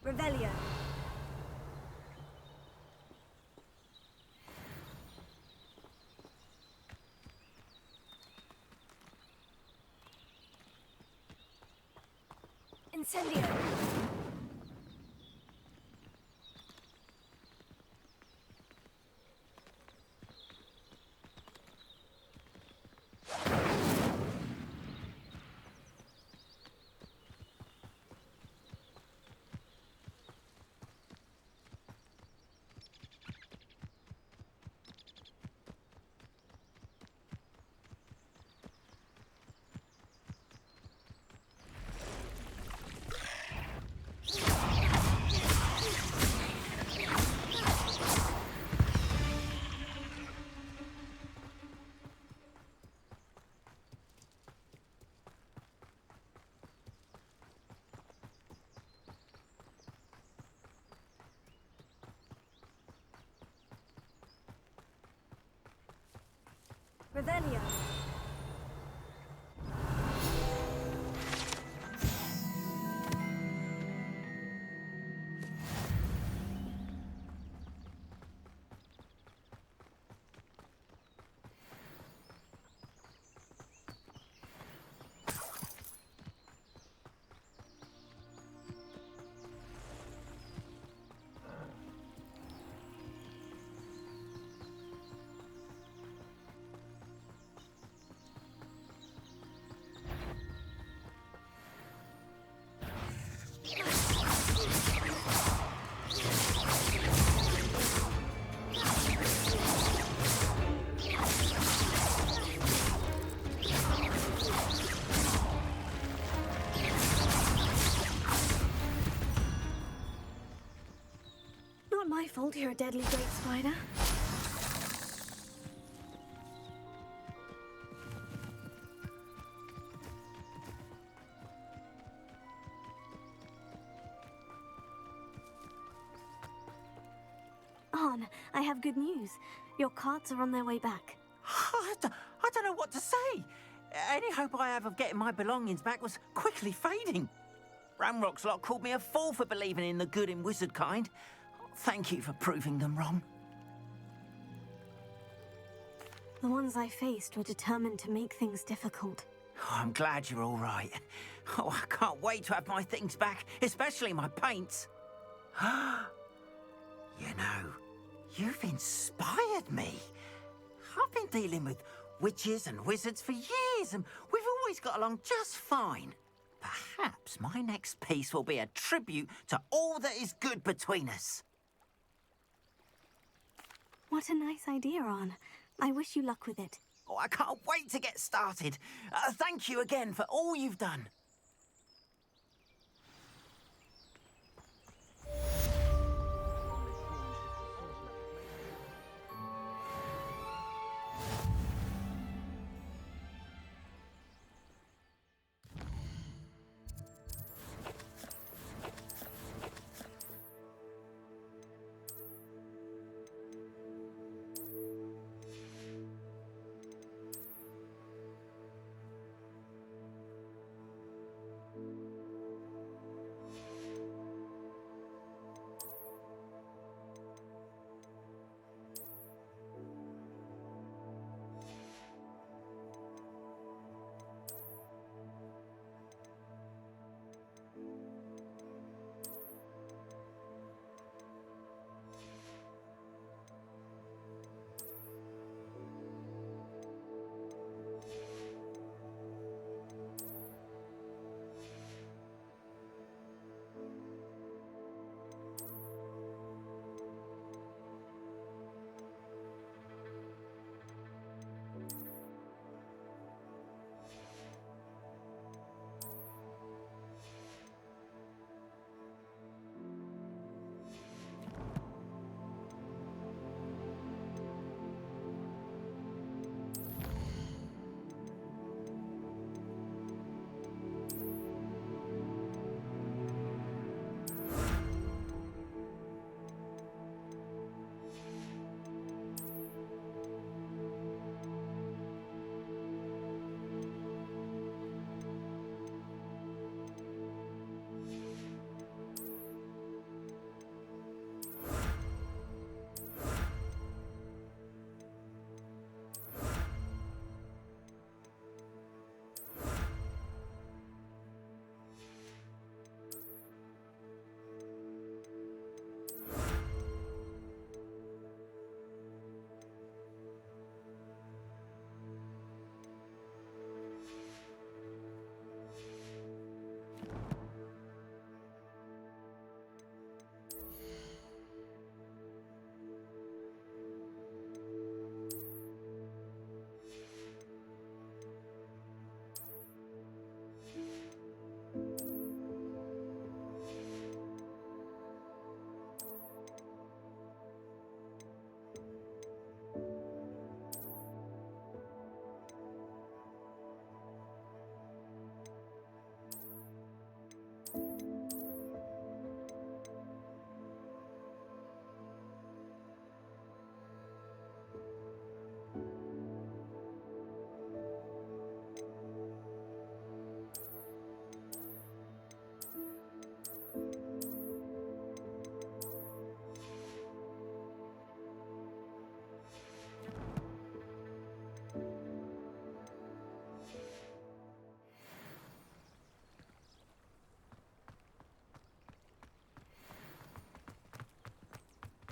[SPEAKER 21] Revelio. Incendio. Revelio. Not my fault you're a deadly great spider. Arn, I have good news. Your carts are on their way back.
[SPEAKER 17] I don't know what to say. Any hope I have of getting my belongings back was quickly fading. Ramrock's lot called me a fool for believing in the good in wizard kind. Thank you for proving them wrong.
[SPEAKER 21] The ones I faced were determined to make things difficult.
[SPEAKER 17] Oh, I'm glad you're all right. Oh, I can't wait to have my things back, especially my paints. You know, you've inspired me. I've been dealing with witches and wizards for years, and we've always got along just fine. Perhaps my next piece will be a tribute to all that is good between us.
[SPEAKER 21] What a nice idea, Arn. I wish you luck with it.
[SPEAKER 17] Oh, I can't wait to get started. Thank you again for all you've done.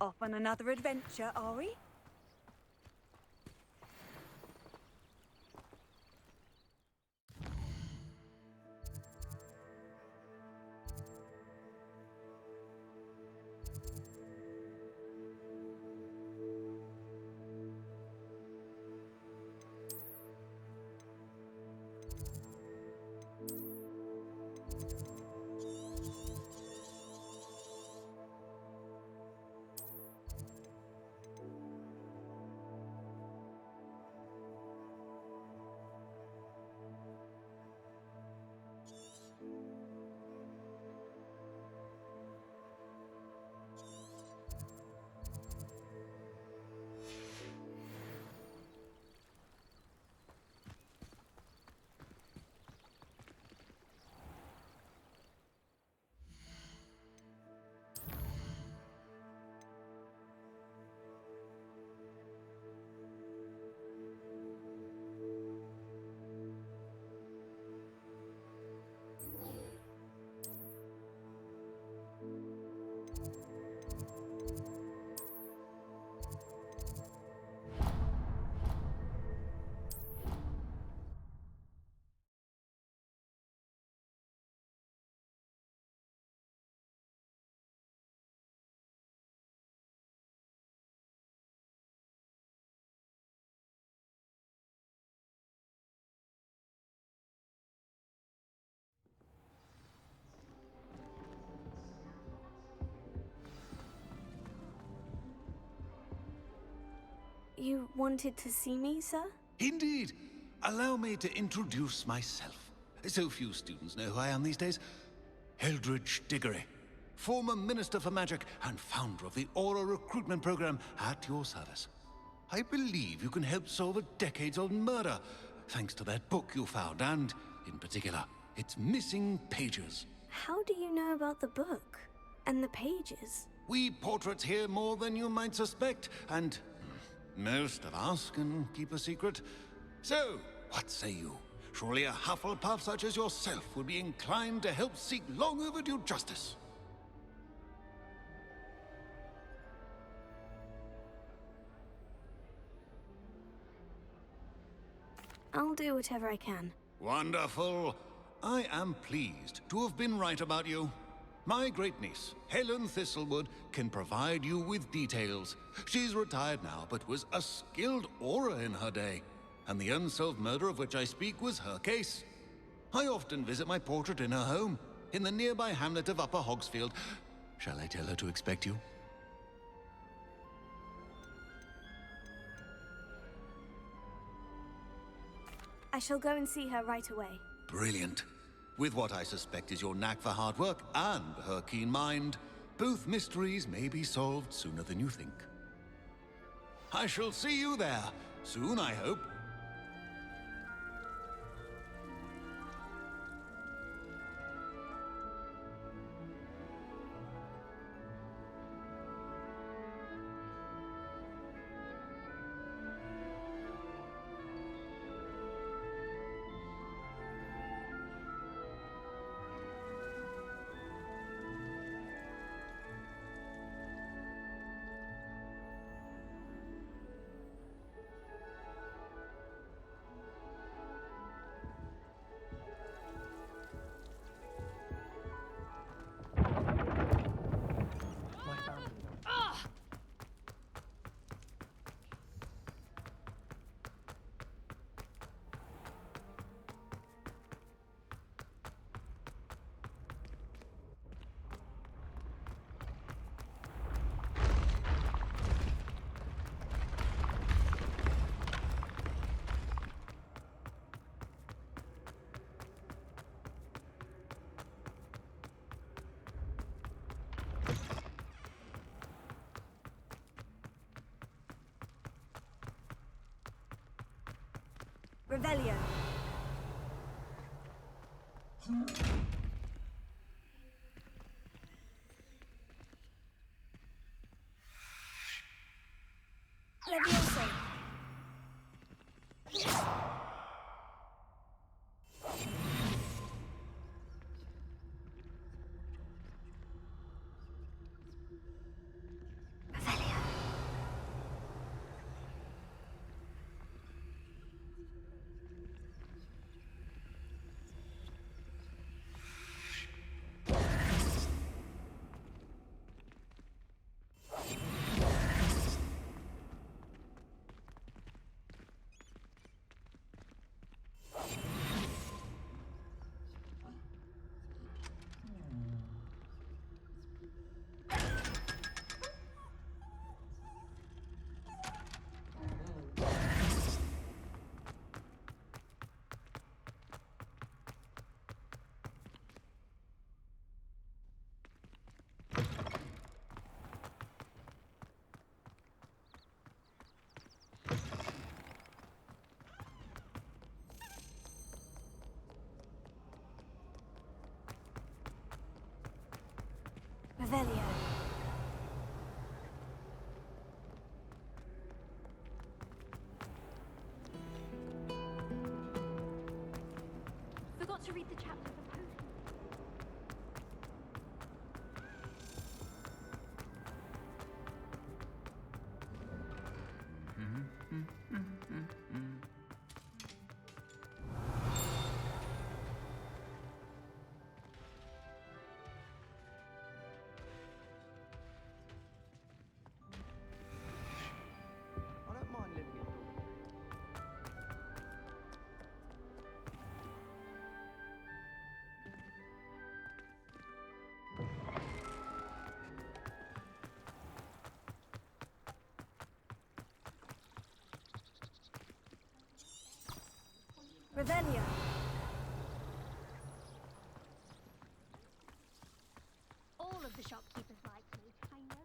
[SPEAKER 3] Off on another adventure, are we?
[SPEAKER 21] You wanted to see me, sir?
[SPEAKER 5] Indeed. Allow me to introduce myself. So few students know who I am these days. Eldridge Diggory, former Minister for Magic and founder of the Aura recruitment program at your service. I believe you can help solve a decades-old murder, thanks to that book you found, and, in particular, its missing pages.
[SPEAKER 21] How do you know about the book? And the pages?
[SPEAKER 5] We portraits hear more than you might suspect, and most of us can keep a secret. So, what say you? Surely a Hufflepuff such as yourself would be inclined to help seek long overdue justice.
[SPEAKER 21] I'll do whatever I can.
[SPEAKER 5] Wonderful. I am pleased to have been right about you. My great-niece, Helen Thistlewood, can provide you with details. She's retired now, but was a skilled aura in her day. And the unsolved murder of which I speak was her case. I often visit my portrait in her home, in the nearby hamlet of Upper Hogsfield. Shall I tell her to expect you?
[SPEAKER 21] I shall go and see her right away.
[SPEAKER 5] Brilliant. With what I suspect is your knack for hard work and her keen mind, both mysteries may be solved sooner than you think. I shall see you there, soon I hope.
[SPEAKER 21] Revelio. Levioso. Revelio.
[SPEAKER 4] Forgot to read the chapter for potions.
[SPEAKER 8] I don't mind living in Dormitory.
[SPEAKER 21] Revelio.
[SPEAKER 1] All of the shopkeepers like me, I know.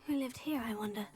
[SPEAKER 21] Who lived here, I wonder?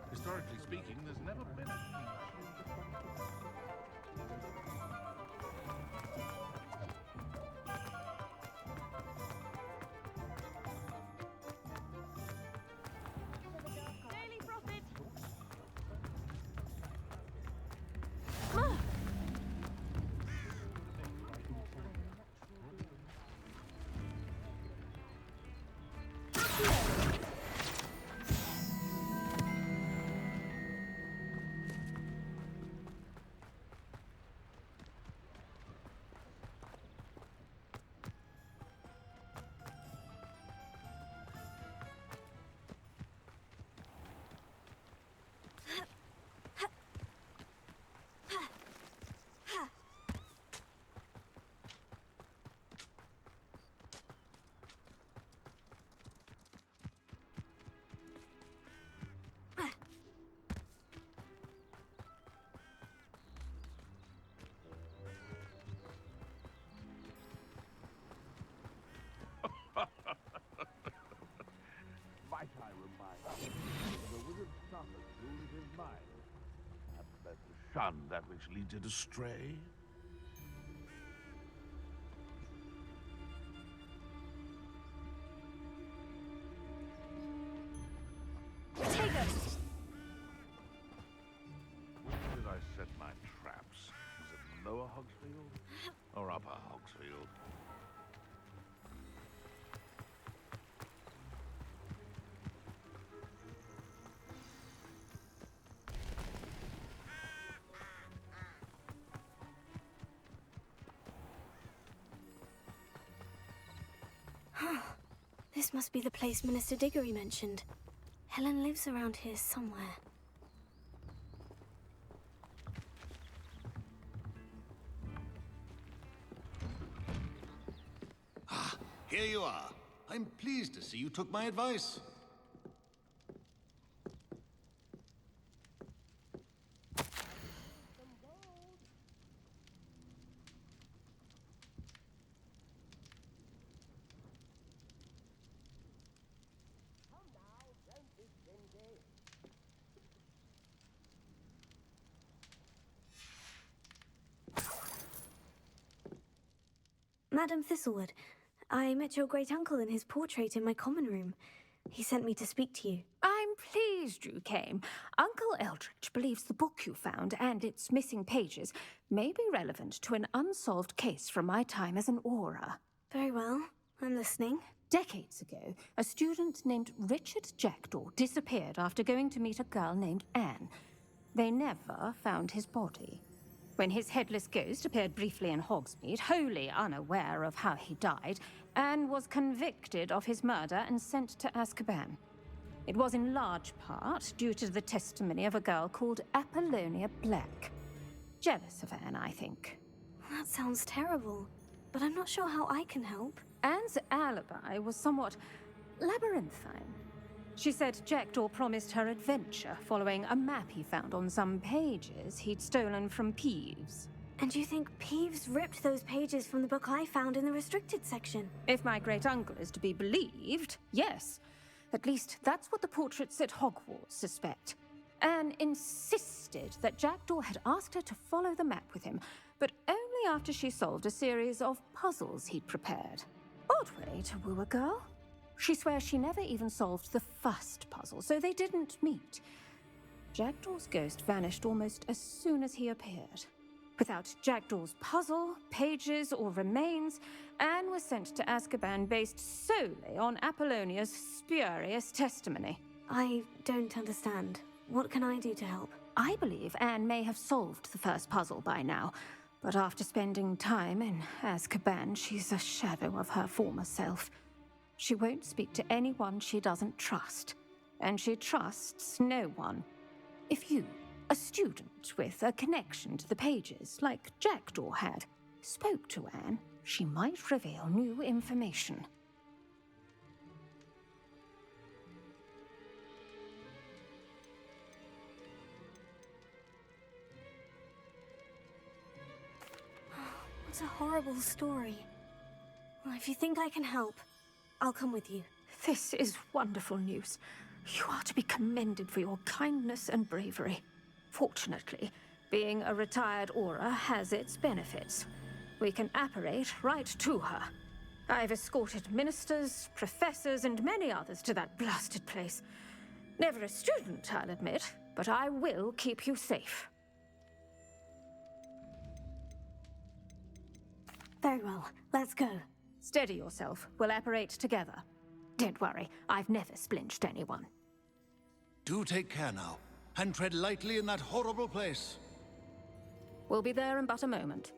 [SPEAKER 19] Historically speaking, there's never been a...
[SPEAKER 4] Daily profit.
[SPEAKER 19] which leads it astray?
[SPEAKER 21] Protagus!
[SPEAKER 19] Where did I set my traps? Is it Lower Hogsfield or Upper Hogsfield?
[SPEAKER 21] This must be the place Minister Diggory mentioned. Helen lives around here somewhere.
[SPEAKER 5] Here you are. I'm pleased to see you took my advice.
[SPEAKER 21] Madam Thistlewood, I met your great-uncle in his portrait in my common room. He sent me to speak to you.
[SPEAKER 16] I'm pleased you came. Uncle Eldritch believes the book you found and its missing pages may be relevant to an unsolved case from my time as an Auror.
[SPEAKER 21] Very well. I'm listening.
[SPEAKER 16] Decades ago, a student named Richard Jackdaw disappeared after going to meet a girl named Anne. They never found his body. When his headless ghost appeared briefly in Hogsmeade, wholly unaware of how he died, Anne was convicted of his murder and sent to Azkaban. It was in large part due to the testimony of a girl called Apollonia Black. Jealous of Anne, I think.
[SPEAKER 21] That sounds terrible, but I'm not sure how I can help.
[SPEAKER 16] Anne's alibi was somewhat labyrinthine. She said Jackdaw promised her adventure following a map he found on some pages he'd stolen from Peeves.
[SPEAKER 21] And you think Peeves ripped those pages from the book I found in the restricted section?
[SPEAKER 16] If my great-uncle is to be believed, yes. At least that's what the portraits at Hogwarts suspect. Anne insisted that Jackdaw had asked her to follow the map with him, but only after she solved a series of puzzles he'd prepared. Odd way to woo a girl. She swears she never even solved the first puzzle, so they didn't meet. Jackdaw's ghost vanished almost as soon as he appeared. Without Jackdaw's puzzle, pages, or remains, Anne was sent to Azkaban based solely on Apollonia's spurious testimony.
[SPEAKER 21] I don't understand. What can I do to help?
[SPEAKER 16] I believe Anne may have solved the first puzzle by now, but after spending time in Azkaban, she's a shadow of her former self. She won't speak to anyone she doesn't trust, and she trusts no one. If you, a student with a connection to the pages, like Jackdaw had, spoke to Anne, she might reveal new information.
[SPEAKER 21] What a horrible story. Well, if you think I can help, I'll come with you.
[SPEAKER 16] This is wonderful news. You are to be commended for your kindness and bravery. Fortunately, being a retired Auror has its benefits. We can apparate right to her. I've escorted ministers, professors, and many others to that blasted place. Never a student, I'll admit, but I will keep you safe.
[SPEAKER 21] Very well. Let's go.
[SPEAKER 16] Steady yourself. We'll apparate together. Don't worry, I've never splinched anyone.
[SPEAKER 5] Do take care now, and tread lightly in that horrible place.
[SPEAKER 16] We'll be there in but a moment.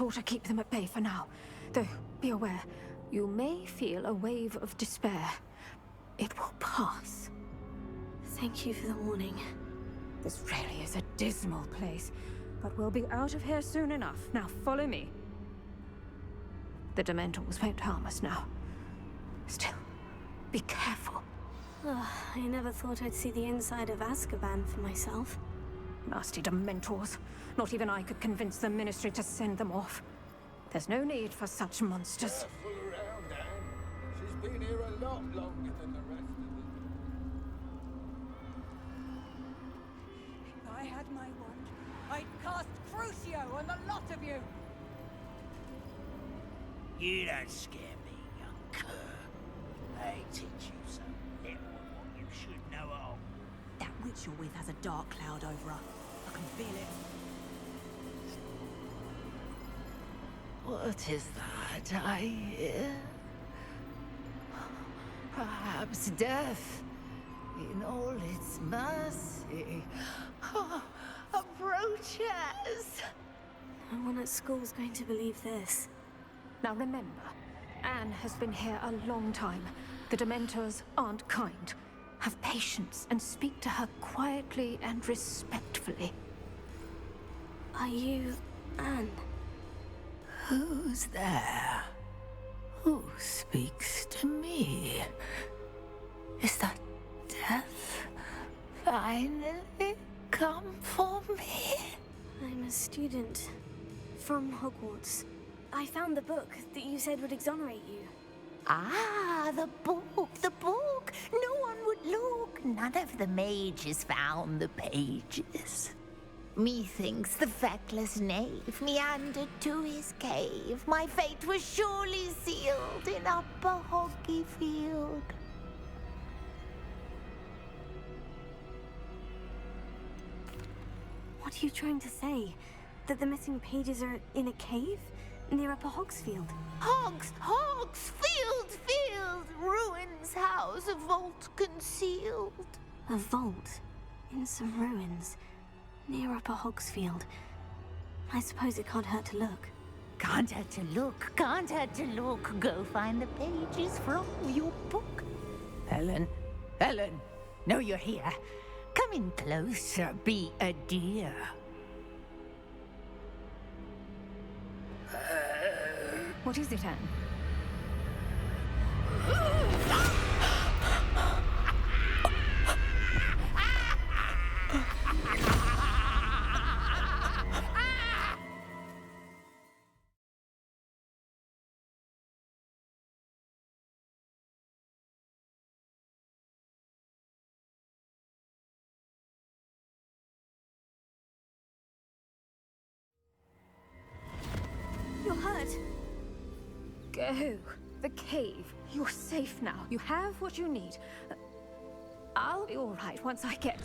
[SPEAKER 16] ought to keep them at bay for now. Though, be aware, you may feel a wave of despair. It will pass.
[SPEAKER 21] Thank you for the warning.
[SPEAKER 16] This really is a dismal place, but we'll be out of here soon enough. Now follow me. The Dementors won't harm us now. Still, be careful.
[SPEAKER 21] Ugh, I never thought I'd see the inside of Azkaban for myself.
[SPEAKER 16] Nasty Dementors. Not even I could convince the Ministry to send them off. There's no need for such monsters.
[SPEAKER 2] Careful around, Anne. She's been here a lot longer than the rest of us.
[SPEAKER 3] If I had my wand, I'd cast Crucio on the lot of you!
[SPEAKER 20] You don't scare me, young cur. I teach you some little what you should know all.
[SPEAKER 3] That witch you're with has a dark cloud over her. I can feel it.
[SPEAKER 14] What is that I hear? Perhaps death, in all its mercy, approaches.
[SPEAKER 21] No one at school's going to believe this.
[SPEAKER 16] Now remember, Anne has been here a long time. The Dementors aren't kind. Have patience and speak to her quietly and respectfully.
[SPEAKER 21] Are you Anne?
[SPEAKER 14] Who's there? Who speaks to me? Is that death finally come for me?
[SPEAKER 21] I'm a student from Hogwarts. I found the book that you said would exonerate you.
[SPEAKER 14] Ah, the book, the book. No one would look. None of the mages found the pages. Methinks the feckless knave meandered to his cave. My fate was surely sealed in Upper Hoggyfield.
[SPEAKER 21] What are you trying to say? That the missing pages are in a cave? Near Upper Hogsfield?
[SPEAKER 14] Field! Ruins house, a vault concealed.
[SPEAKER 21] A vault? In some ruins? Near Upper Hogsfield? I suppose it can't hurt to look.
[SPEAKER 14] Can't hurt to look, can't hurt to look. Go find the pages from your book. Helen, know you're here. Come in closer, be a dear.
[SPEAKER 16] What is it, Anne?
[SPEAKER 21] You're hurt.
[SPEAKER 16] Go. The cave. You're safe now. You have what you need. I'll be all right once I get...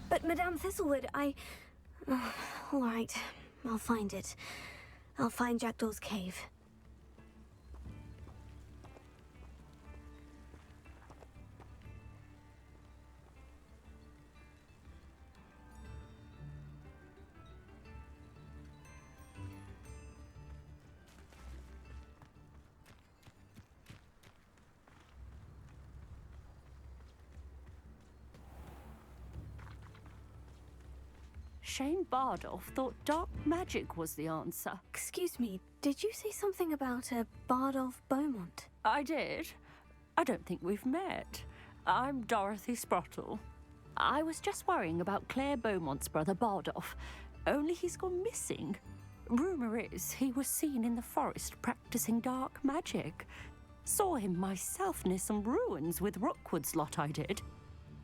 [SPEAKER 21] But Madame Thistlewood, all right. I'll find it. I'll find Jackdaw's cave.
[SPEAKER 22] Shane Bardolph thought dark magic was the answer.
[SPEAKER 21] Excuse me, did you say something about a Bardolph Beaumont?
[SPEAKER 22] I did. I don't think we've met. I'm Dorothy Sprottle. I was just worrying about Claire Beaumont's brother Bardolph, only he's gone missing. Rumour is he was seen in the forest practicing dark magic. Saw him myself near some ruins with Rookwood's lot I did.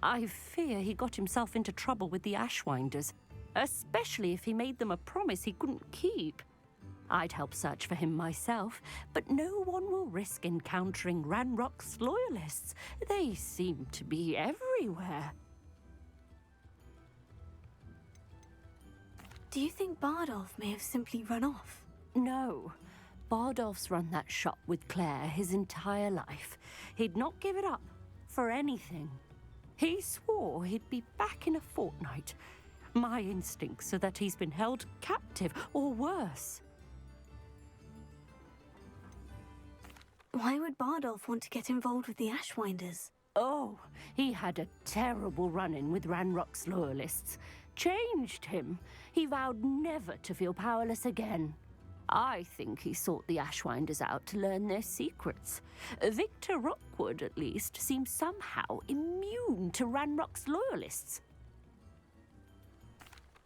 [SPEAKER 22] I fear he got himself into trouble with the Ashwinders, especially if he made them a promise he couldn't keep. I'd help search for him myself, but no one will risk encountering Ranrock's loyalists. They seem to be everywhere.
[SPEAKER 21] Do you think Bardolph may have simply run off?
[SPEAKER 22] No. Bardolph's run that shop with Claire his entire life. He'd not give it up for anything. He swore he'd be back in a fortnight. My instincts are that he's been held captive, or worse.
[SPEAKER 21] Why would Bardolph want to get involved with the Ashwinders?
[SPEAKER 22] Oh, he had a terrible run-in with Ranrock's loyalists. Changed him. He vowed never to feel powerless again. I think he sought the Ashwinders out to learn their secrets. Victor Rookwood, at least, seems somehow immune to Ranrock's loyalists.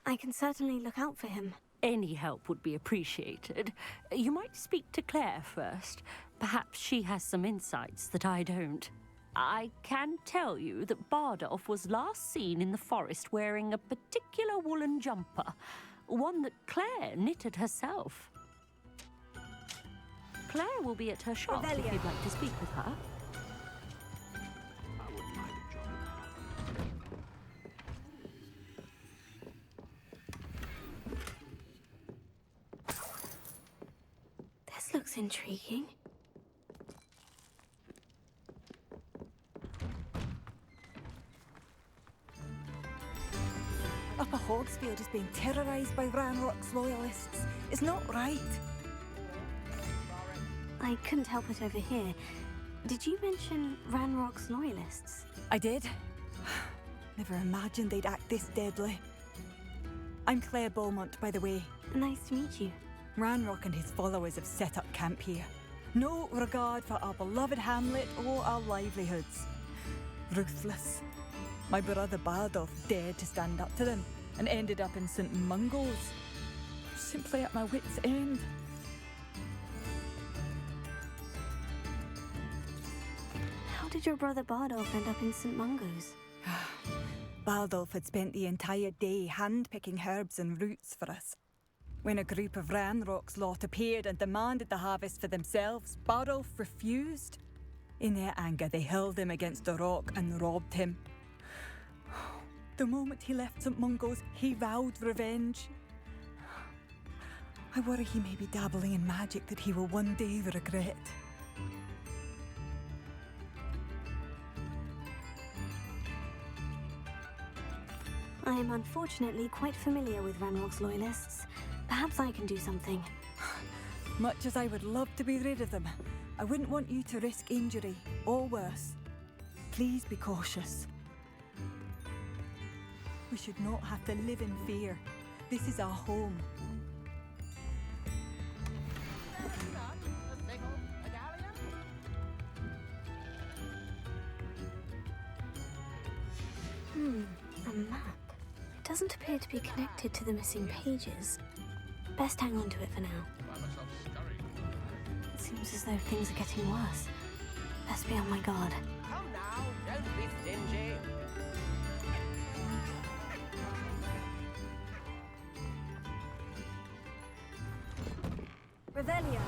[SPEAKER 21] I can certainly look out for him.
[SPEAKER 22] Any help would be appreciated. You might speak to Claire first. Perhaps she has some insights that I don't. I can tell you that Bardolph was last seen in the forest wearing a particular woolen jumper, one that Claire knitted herself. Claire will be at her shop if you'd like to speak with her.
[SPEAKER 19] I wouldn't mind a job.
[SPEAKER 21] This looks intriguing.
[SPEAKER 3] Upper Hogsfield is being terrorised by Ranrock's loyalists. It's not right.
[SPEAKER 21] I couldn't help it over here. Did you mention Ranrock's loyalists?
[SPEAKER 3] I did. Never imagined they'd act this deadly. I'm Claire Beaumont, by the way.
[SPEAKER 21] Nice to meet you.
[SPEAKER 3] Ranrock and his followers have set up camp here. No regard for our beloved hamlet or our livelihoods. Ruthless. My brother Bardolph dared to stand up to them and ended up in St. Mungo's. Simply at my wit's end.
[SPEAKER 21] How did your brother Bardolph end up in St. Mungo's?
[SPEAKER 3] Bardolph had spent the entire day hand-picking herbs and roots for us. When a group of Ranrock's lot appeared and demanded the harvest for themselves, Bardolph refused. In their anger, they hurled him against a rock and robbed him. The moment he left St. Mungo's, he vowed revenge. I worry he may be dabbling in magic that he will one day regret.
[SPEAKER 21] I am unfortunately quite familiar with Ranrock's loyalists. Perhaps I can do something.
[SPEAKER 3] Much as I would love to be rid of them, I wouldn't want you to risk injury, or worse. Please be cautious. We should not have to live in fear. This is our home.
[SPEAKER 21] A map. It doesn't appear to be connected to the missing pages. Best hang on to it for now. It seems as though things are getting worse. Best be on my guard.
[SPEAKER 10] Come now, don't be stingy.
[SPEAKER 3] Revelio.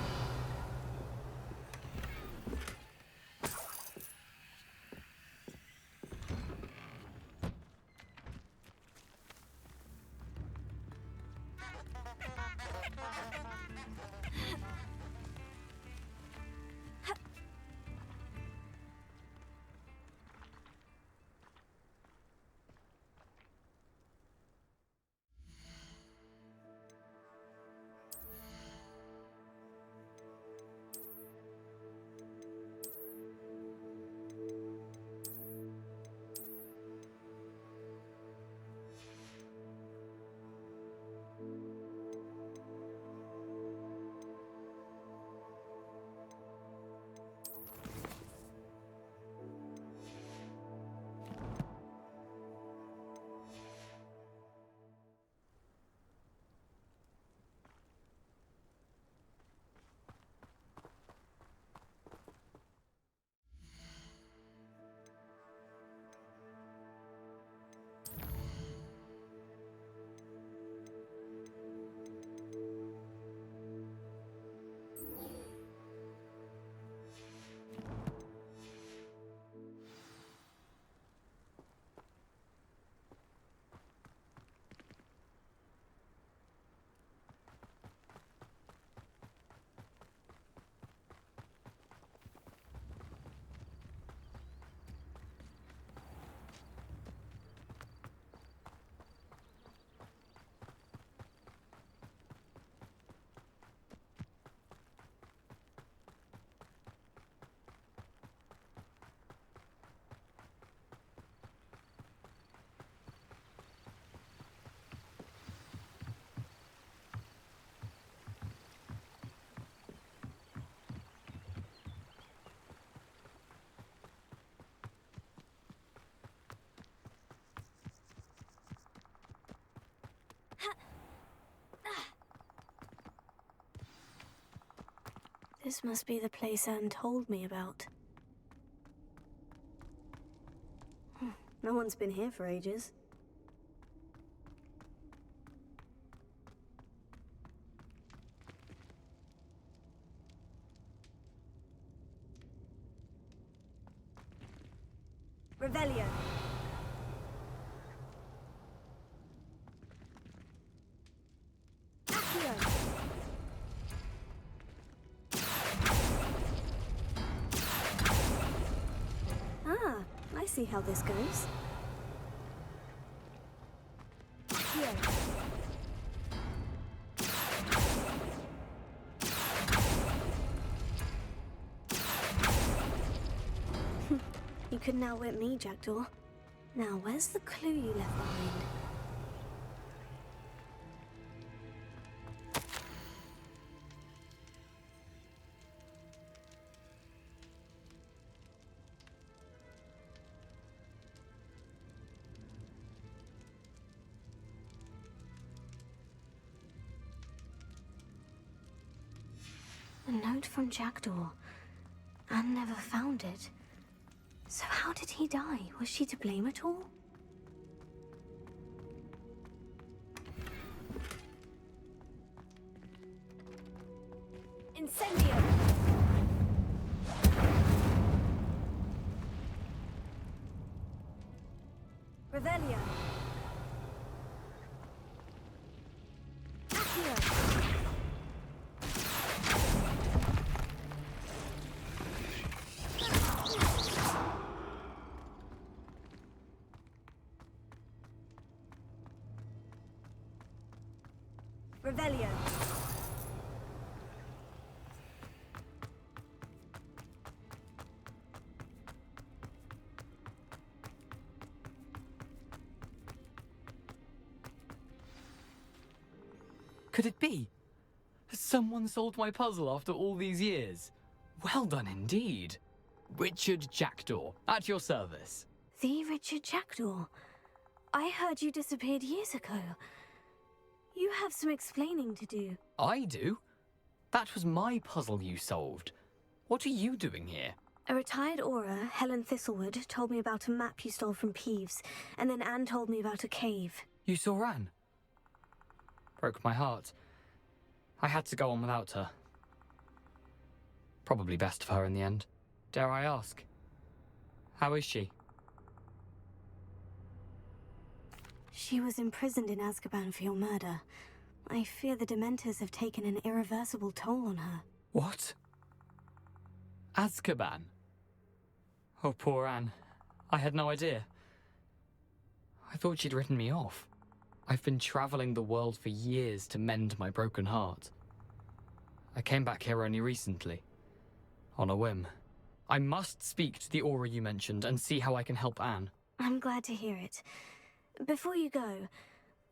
[SPEAKER 21] This must be the place Anne told me about. No one's been here for ages. Revelio. Accio. Ah, I see how this goes. Accio. You couldn't outwit me, Jackdaw. Now, where's the clue you left behind? A note from Jackdaw. Anne never found it. So how did he die? Was she to blame at all? Incendio! Revelio! Accio! Revelio.
[SPEAKER 6] Could it be? Has someone solved my puzzle after all these years? Well done indeed. Richard Jackdaw, at your service.
[SPEAKER 21] The Richard Jackdaw. I heard you disappeared years ago. You have some explaining to do.
[SPEAKER 6] I do? That was my puzzle you solved. What are you doing here?
[SPEAKER 21] A retired aura, Helen Thistlewood, told me about a map you stole from Peeves, and then Anne told me about a cave.
[SPEAKER 6] You saw Anne? Broke my heart. I had to go on without her. Probably best for her in the end. Dare I ask? How is she?
[SPEAKER 21] She was imprisoned in Azkaban for your murder. I fear the Dementors have taken an irreversible toll on her.
[SPEAKER 6] What? Azkaban? Oh, poor Anne. I had no idea. I thought she'd written me off. I've been traveling the world for years to mend my broken heart. I came back here only recently. On a whim. I must speak to the aura you mentioned and see how I can help Anne.
[SPEAKER 21] I'm glad to hear it. Before you go,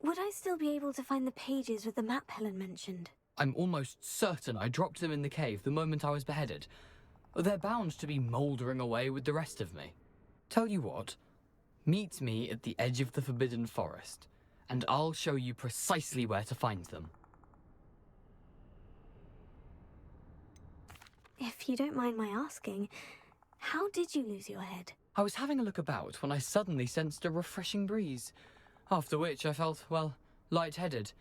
[SPEAKER 21] would I still be able to find the pages with the map Helen mentioned?
[SPEAKER 6] I'm almost certain I dropped them in the cave the moment I was beheaded. They're bound to be mouldering away with the rest of me. Tell you what, meet me at the edge of the Forbidden Forest, and I'll show you precisely where to find them.
[SPEAKER 21] If you don't mind my asking, how did you lose your head?
[SPEAKER 6] I was having a look about when I suddenly sensed a refreshing breeze, after which I felt, well, lightheaded.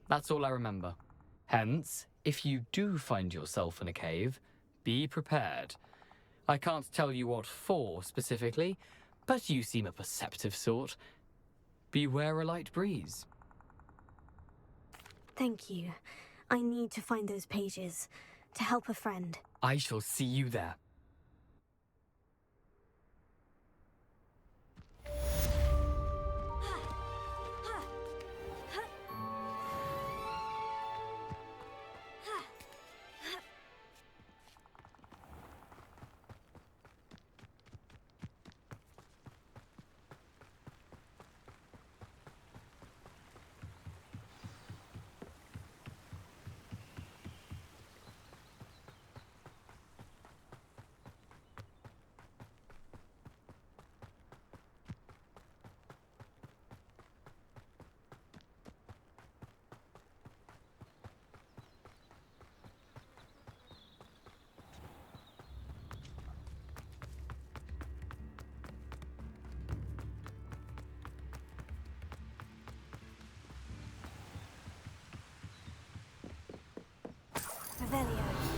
[SPEAKER 6] That's all I remember. Hence, if you do find yourself in a cave, be prepared. I can't tell you what for specifically, but you seem a perceptive sort. Beware a light breeze.
[SPEAKER 21] Thank you. I need to find those pages to help a friend.
[SPEAKER 6] I shall see you there.
[SPEAKER 4] Revelio.